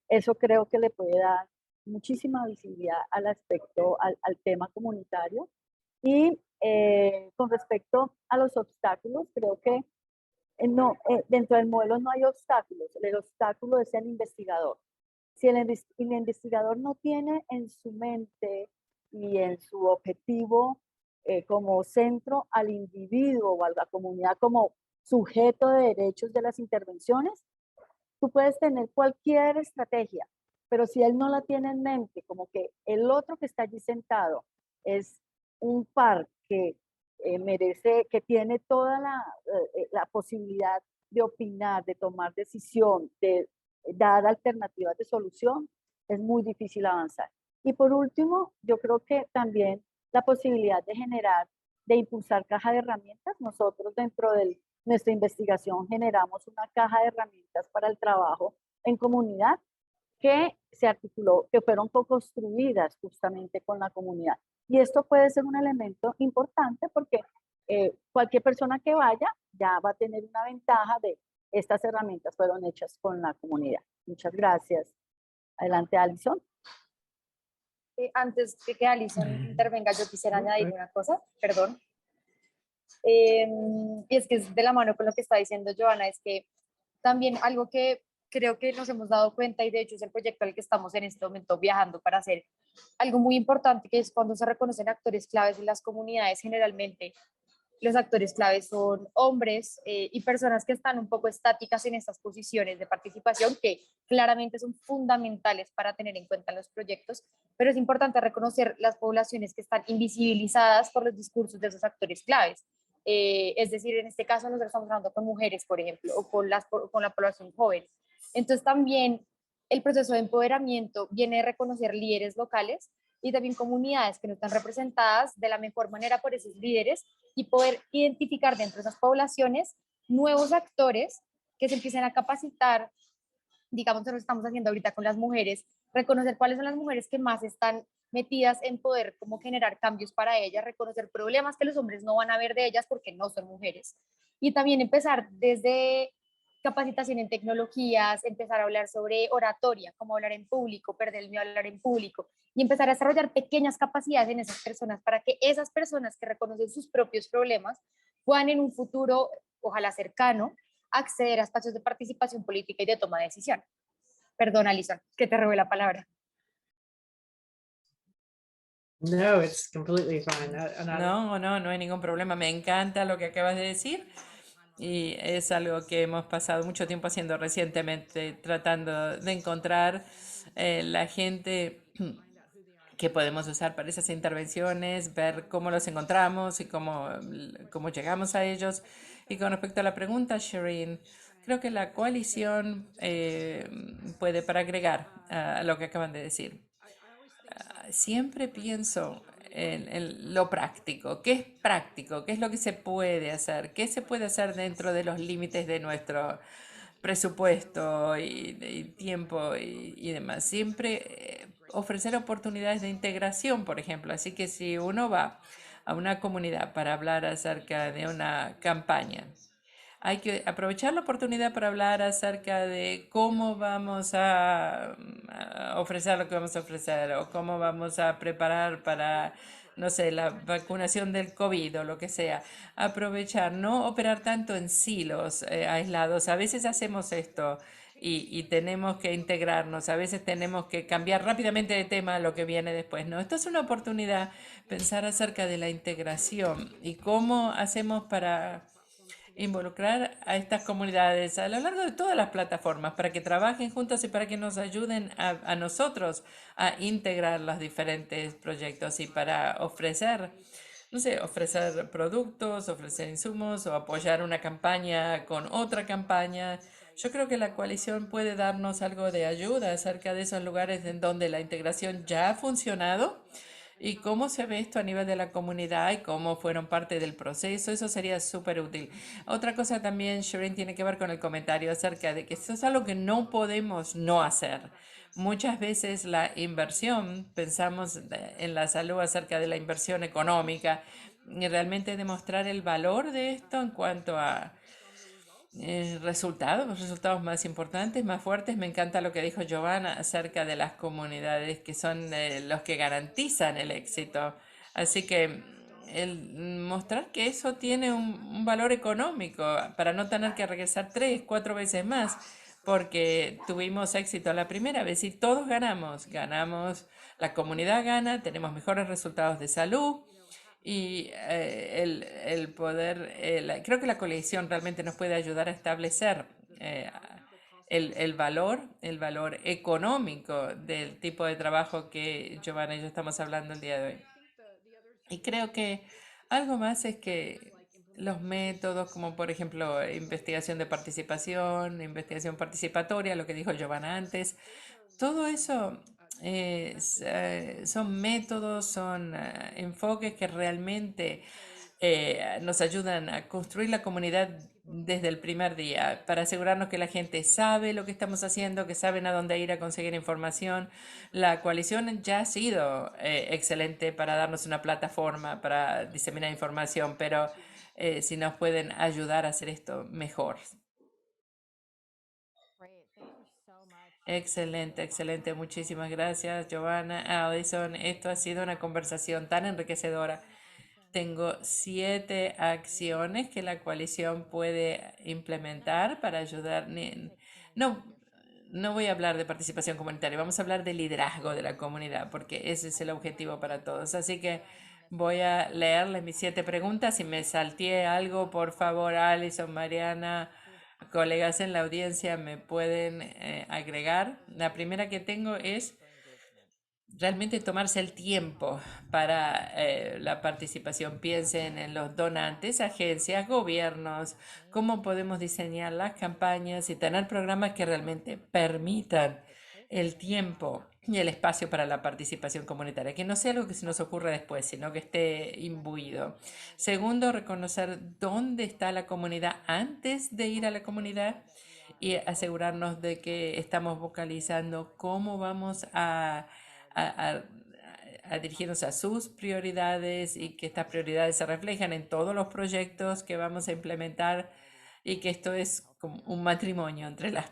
Eso creo que le puede dar muchísima visibilidad al aspecto, al tema comunitario. Y con respecto a los obstáculos, creo que no, dentro del modelo no hay obstáculos. El obstáculo es el investigador. Si el investigador no tiene en su mente y en su objetivo como centro al individuo o a la comunidad como sujeto de derechos de las intervenciones, tú puedes tener cualquier estrategia, pero si él no la tiene en mente, como que el otro que está allí sentado es un par que merece, que tiene toda la posibilidad de opinar, de tomar decisión, de dar alternativas de solución, es muy difícil avanzar. Y por último, yo creo que también la posibilidad de generar, de impulsar caja de herramientas. Nosotros dentro de nuestra investigación generamos una caja de herramientas para el trabajo en comunidad que se articuló, que fueron co-construidas justamente con la comunidad. Y esto puede ser un elemento importante porque cualquier persona que vaya ya va a tener una ventaja de estas herramientas fueron hechas con la comunidad. Muchas gracias. Adelante, Alison. Antes de que Alison intervenga, yo quisiera añadir una cosa, perdón. Y es que es de la mano con lo que está diciendo Giovanna, es que también algo que creo que nos hemos dado cuenta, y de hecho es el proyecto al que estamos en este momento viajando para hacer algo muy importante, que es cuando se reconocen actores claves en las comunidades. Generalmente los actores claves son hombres y personas que están un poco estáticas en estas posiciones de participación, que claramente son fundamentales para tener en cuenta los proyectos, pero es importante reconocer las poblaciones que están invisibilizadas por los discursos de esos actores claves. Es decir, en este caso nosotros estamos hablando con mujeres, por ejemplo, o con la población joven. Entonces también el proceso de empoderamiento viene de reconocer líderes locales y también comunidades que no están representadas de la mejor manera por esos líderes, y poder identificar dentro de esas poblaciones nuevos actores que se empiecen a capacitar. Digamos, lo que estamos haciendo ahorita con las mujeres, reconocer cuáles son las mujeres que más están metidas en poder como generar cambios para ellas, reconocer problemas que los hombres no van a ver de ellas porque no son mujeres. Y también empezar desde capacitación en tecnologías, empezar a hablar sobre oratoria, cómo hablar en público, perder el miedo a hablar en público, y empezar a desarrollar pequeñas capacidades en esas personas para que esas personas que reconocen sus propios problemas puedan en un futuro, ojalá cercano, acceder a espacios de participación política y de toma de decisión. Perdón, Alison, que te robé la palabra. No, it's completely fine. No hay ningún problema. Me encanta lo que acabas de decir y es algo que hemos pasado mucho tiempo haciendo recientemente, tratando de encontrar la gente que podemos usar para esas intervenciones, ver cómo los encontramos y cómo llegamos a ellos. Y con respecto a la pregunta, Shireen, creo que la coalición puede, para agregar a lo que acaban de decir, siempre pienso en lo práctico. ¿Qué es práctico? ¿Qué es lo que se puede hacer? ¿Qué se puede hacer dentro de los límites de nuestro presupuesto y tiempo y demás? Siempre ofrecer oportunidades de integración, por ejemplo. Así que si uno va a una comunidad para hablar acerca de una campaña, hay que aprovechar la oportunidad para hablar acerca de cómo vamos a ofrecer lo que vamos a ofrecer o cómo vamos a preparar para, no sé, la vacunación del COVID o lo que sea. Aprovechar, no operar tanto en silos aislados. A veces hacemos esto y tenemos que integrarnos. A veces tenemos que cambiar rápidamente de tema a lo que viene después. No, esto es una oportunidad, pensar acerca de la integración y cómo hacemos para involucrar a estas comunidades a lo largo de todas las plataformas para que trabajen juntos y para que nos ayuden a nosotros a integrar los diferentes proyectos y para ofrecer, no sé, ofrecer productos, ofrecer insumos o apoyar una campaña con otra campaña. Yo creo que la coalición puede darnos algo de ayuda acerca de esos lugares en donde la integración ya ha funcionado y cómo se ve esto a nivel de la comunidad y cómo fueron parte del proceso. Eso sería súper útil. Otra cosa también, Shireen, tiene que ver con el comentario acerca de que esto es algo que no podemos no hacer. Muchas veces la inversión, pensamos en la salud acerca de la inversión económica y realmente demostrar el valor de esto en cuanto a resultados más importantes, más fuertes. Me encanta lo que dijo Giovanna acerca de las comunidades que son los que garantizan el éxito. Así que el mostrar que eso tiene un valor económico para no tener que regresar 3, 4 veces más, porque tuvimos éxito la primera vez y todos ganamos, la comunidad gana, tenemos mejores resultados de salud y el poder, creo que la colección realmente nos puede ayudar a establecer el valor económico del tipo de trabajo que Giovanna y yo estamos hablando el día de hoy. Y creo que algo más es que los métodos, como por ejemplo investigación de participación, investigación participatoria, lo que dijo Giovanna antes, todo eso son métodos, son enfoques que realmente nos ayudan a construir la comunidad desde el primer día para asegurarnos que la gente sabe lo que estamos haciendo, que saben a dónde ir a conseguir información. La coalición ya ha sido excelente para darnos una plataforma para diseminar información, pero si nos pueden ayudar a hacer esto mejor. Great. Thank you so much. Excelente, excelente. Muchísimas gracias, Giovanna. Allison, esto ha sido una conversación tan enriquecedora. Tengo 7 acciones que la coalición puede implementar para ayudar. No, no voy a hablar de participación comunitaria, vamos a hablar de liderazgo de la comunidad, porque ese es el objetivo para todos. Así que voy a leerles mis 7 preguntas. Si me salteé algo, por favor, Alison, Mariana, colegas en la audiencia me pueden agregar. La primera que tengo es realmente tomarse el tiempo para la participación. Piensen en los donantes, agencias, gobiernos, cómo podemos diseñar las campañas y tener programas que realmente permitan el tiempo y el espacio para la participación comunitaria, que no sea algo que se nos ocurra después, sino que esté imbuido. Segundo, reconocer dónde está la comunidad antes de ir a la comunidad y asegurarnos de que estamos vocalizando cómo vamos a, a- a dirigirnos a sus prioridades y que estas prioridades se reflejan en todos los proyectos que vamos a implementar y que esto es como un matrimonio entre las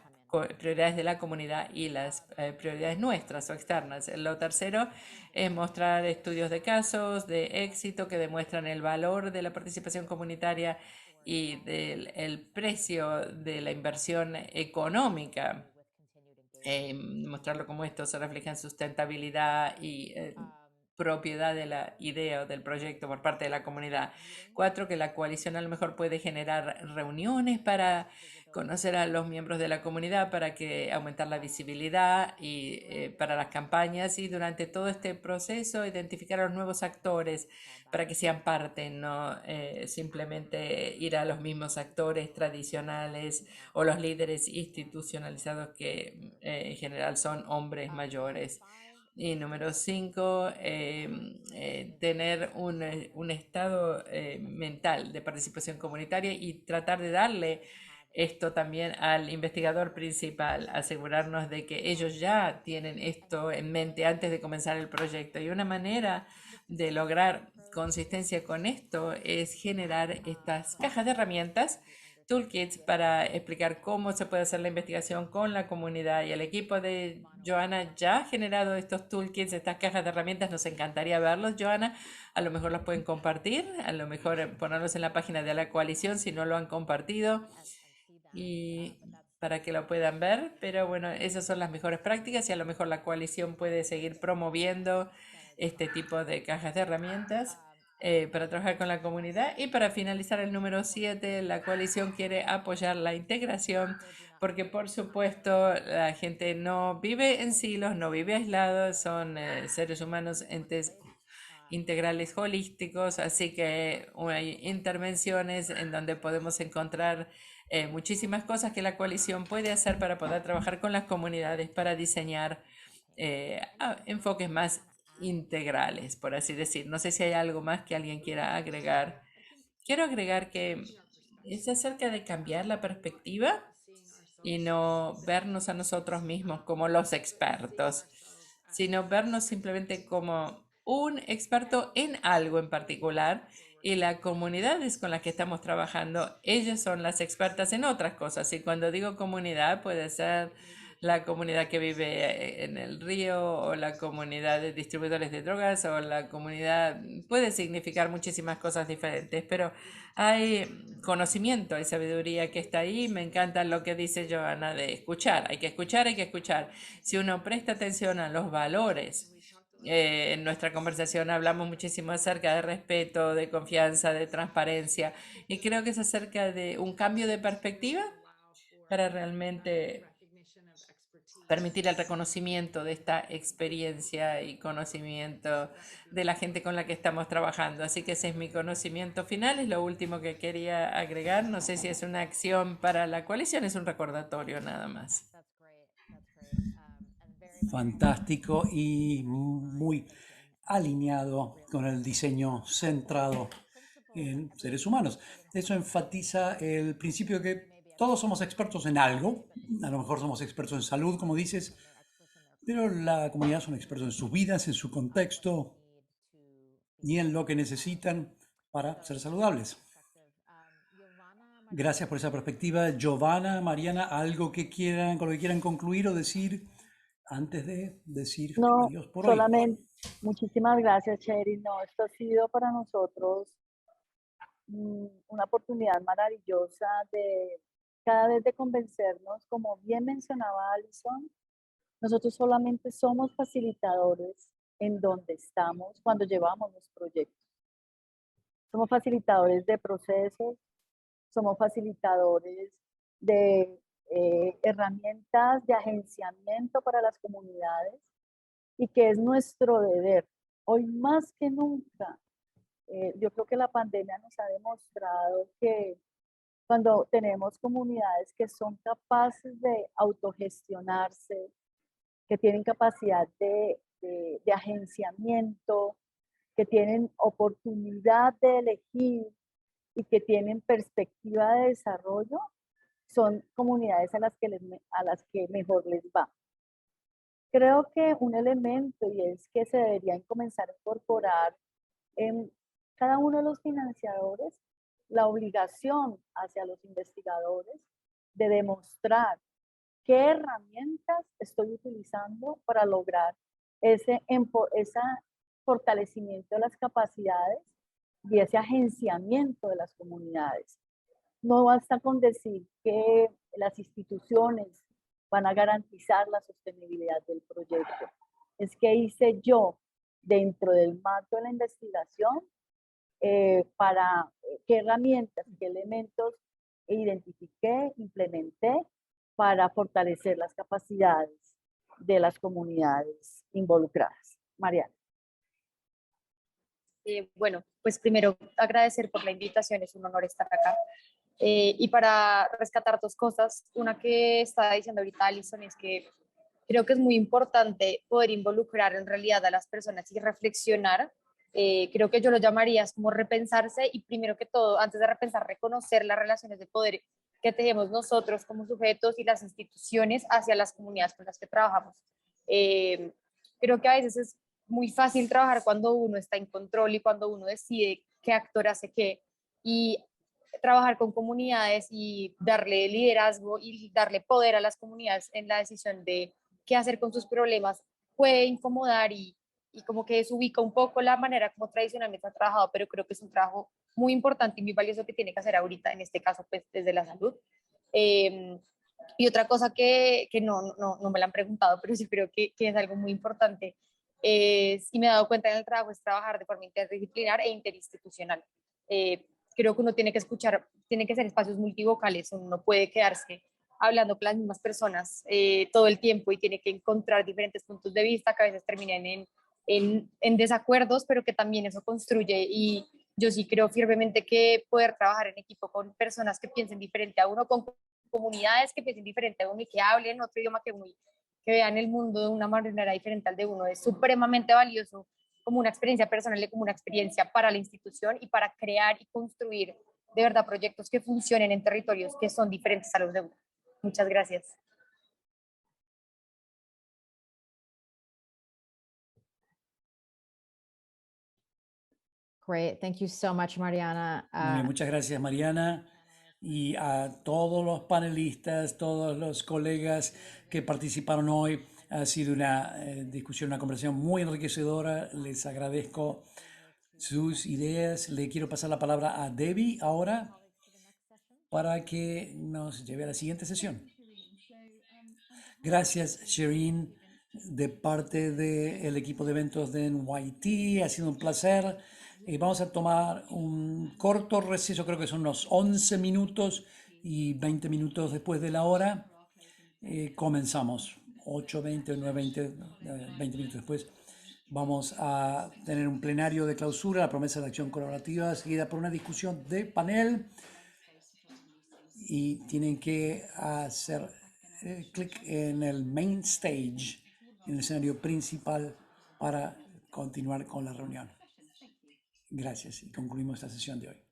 prioridades de la comunidad y las prioridades nuestras o externas. Lo tercero es mostrar estudios de casos de éxito que demuestran el valor de la participación comunitaria y del el precio de la inversión económica, mostrarlo como esto se refleja en sustentabilidad y propiedad de la idea o del proyecto por parte de la comunidad. 4, que la coalición a lo mejor puede generar reuniones para conocer a los miembros de la comunidad, para que aumentar la visibilidad y para las campañas, y durante todo este proceso identificar a los nuevos actores para que sean parte, no simplemente ir a los mismos actores tradicionales o los líderes institucionalizados que en general son hombres mayores. Y número 5, tener un estado mental de participación comunitaria y tratar de darle esto también al investigador principal, asegurarnos de que ellos ya tienen esto en mente antes de comenzar el proyecto. Y una manera de lograr consistencia con esto es generar estas cajas de herramientas, toolkits, para explicar cómo se puede hacer la investigación con la comunidad. Y el equipo de Joana ya ha generado estos toolkits, estas cajas de herramientas. Nos encantaría verlos, Joana. A lo mejor los pueden compartir, a lo mejor ponerlos en la página de la coalición si no lo han compartido, y para que lo puedan ver. Pero bueno, esas son las mejores prácticas y a lo mejor la coalición puede seguir promoviendo este tipo de cajas de herramientas para trabajar con la comunidad. Y para finalizar, el número 7, la coalición quiere apoyar la integración, porque por supuesto la gente no vive en silos, no vive aislados, son seres humanos, entes integrales holísticos, así que hay intervenciones en donde podemos encontrar muchísimas cosas que la coalición puede hacer para poder trabajar con las comunidades para diseñar enfoques más integrales, por así decir. No sé si hay algo más que alguien quiera agregar. Quiero agregar que es acerca de cambiar la perspectiva y no vernos a nosotros mismos como los expertos, sino vernos simplemente como un experto en algo en particular, y las comunidades con las que estamos trabajando, ellas son las expertas en otras cosas. Y cuando digo comunidad, puede ser la comunidad que vive en el río, o la comunidad de distribuidores de drogas, o la comunidad, puede significar muchísimas cosas diferentes, pero hay conocimiento, hay sabiduría que está ahí. Me encanta lo que dice Joana de escuchar. Hay que escuchar, hay que escuchar. Si uno presta atención a los valores, en nuestra conversación hablamos muchísimo acerca de respeto, de confianza, de transparencia, y creo que es acerca de un cambio de perspectiva para realmente permitir el reconocimiento de esta experiencia y conocimiento de la gente con la que estamos trabajando. Así que ese es mi conocimiento final, es lo último que quería agregar. No sé si es una acción para la coalición, es un recordatorio nada más. Fantástico y muy alineado con el diseño centrado en seres humanos. Eso enfatiza el principio de que todos somos expertos en algo. A lo mejor somos expertos en salud, como dices, pero la comunidad son expertos en sus vidas, en su contexto y en lo que necesitan para ser saludables. Gracias por esa perspectiva. Giovanna, Mariana, ¿algo que quieran, con lo que quieran concluir o decir antes de decir No, adiós por hoy? solamente muchísimas gracias, Sherry. No, esto ha sido para nosotros una oportunidad maravillosa de cada vez de convencernos, como bien mencionaba Alison, nosotros solamente somos facilitadores en donde estamos cuando llevamos los proyectos. Somos facilitadores de procesos, somos facilitadores de herramientas de agenciamiento para las comunidades, y que es nuestro deber, hoy más que nunca. Yo creo que la pandemia nos ha demostrado que cuando tenemos comunidades que son capaces de autogestionarse, que tienen capacidad de agenciamiento, que tienen oportunidad de elegir y que tienen perspectiva de desarrollo, son comunidades a las que mejor les va. Creo que un elemento, y es que se deberían comenzar a incorporar en cada uno de los financiadores la obligación hacia los investigadores de demostrar qué herramientas estoy utilizando para lograr ese fortalecimiento de las capacidades y ese agenciamiento de las comunidades. No basta con decir que las instituciones van a garantizar la sostenibilidad del proyecto. Es que hice yo dentro del marco de la investigación para qué herramientas, qué elementos identifiqué, implementé para fortalecer las capacidades de las comunidades involucradas. Mariana. Bueno, pues primero agradecer por la invitación, es un honor estar acá. Y para rescatar dos cosas, una que estaba diciendo ahorita Alison es que creo que es muy importante poder involucrar en realidad a las personas y reflexionar. Creo que yo lo llamaría es como repensarse y primero que todo, antes de repensar, reconocer las relaciones de poder que tenemos nosotros como sujetos y las instituciones hacia las comunidades con las que trabajamos. Eh, Creo que a veces es muy fácil trabajar cuando uno está en control y cuando uno decide qué actor hace qué. Y trabajar con comunidades y darle liderazgo y darle poder a las comunidades en la decisión de qué hacer con sus problemas puede incomodar y como que desubica un poco la manera como tradicionalmente ha trabajado, pero creo que es un trabajo muy importante y muy valioso que tiene que hacer ahorita, en este caso, pues desde la salud. Eh, y otra cosa que no me la han preguntado, pero sí creo que es algo muy importante, y me he dado cuenta en el trabajo, es trabajar de forma interdisciplinar e interinstitucional. Creo que uno tiene que escuchar, tiene que ser espacios multivocales, uno no puede quedarse hablando con las mismas personas todo el tiempo y tiene que encontrar diferentes puntos de vista que a veces terminen en desacuerdos, pero que también eso construye y yo sí creo firmemente que poder trabajar en equipo con personas que piensen diferente a uno, con comunidades que piensen diferente a uno y que hablen otro idioma que uno y que vean el mundo de una manera diferente al de uno es supremamente valioso como una experiencia personal y como una experiencia para la institución y para crear y construir de verdad proyectos que funcionen en territorios que son diferentes a los de uno. Muchas gracias. Great. Thank you so much, Mariana. Muy bien, muchas gracias, Mariana. Y a todos los panelistas, todos los colegas que participaron hoy. Ha sido una discusión, una conversación muy enriquecedora. Les agradezco sus ideas. Le quiero pasar la palabra a Debbie ahora para que nos lleve a la siguiente sesión. Gracias, Shireen, de parte del equipo de eventos de NYT. Ha sido un placer. Vamos a tomar un corto receso, creo que son unos 11 minutos y 20 minutos después de la hora. Comenzamos, 8:20 o 9:20, 20 minutos después. Vamos a tener un plenario de clausura, la promesa de acción colaborativa, seguida por una discusión de panel. Y tienen que hacer clic en el main stage, en el escenario principal, para continuar con la reunión. Gracias y concluimos esta sesión de hoy.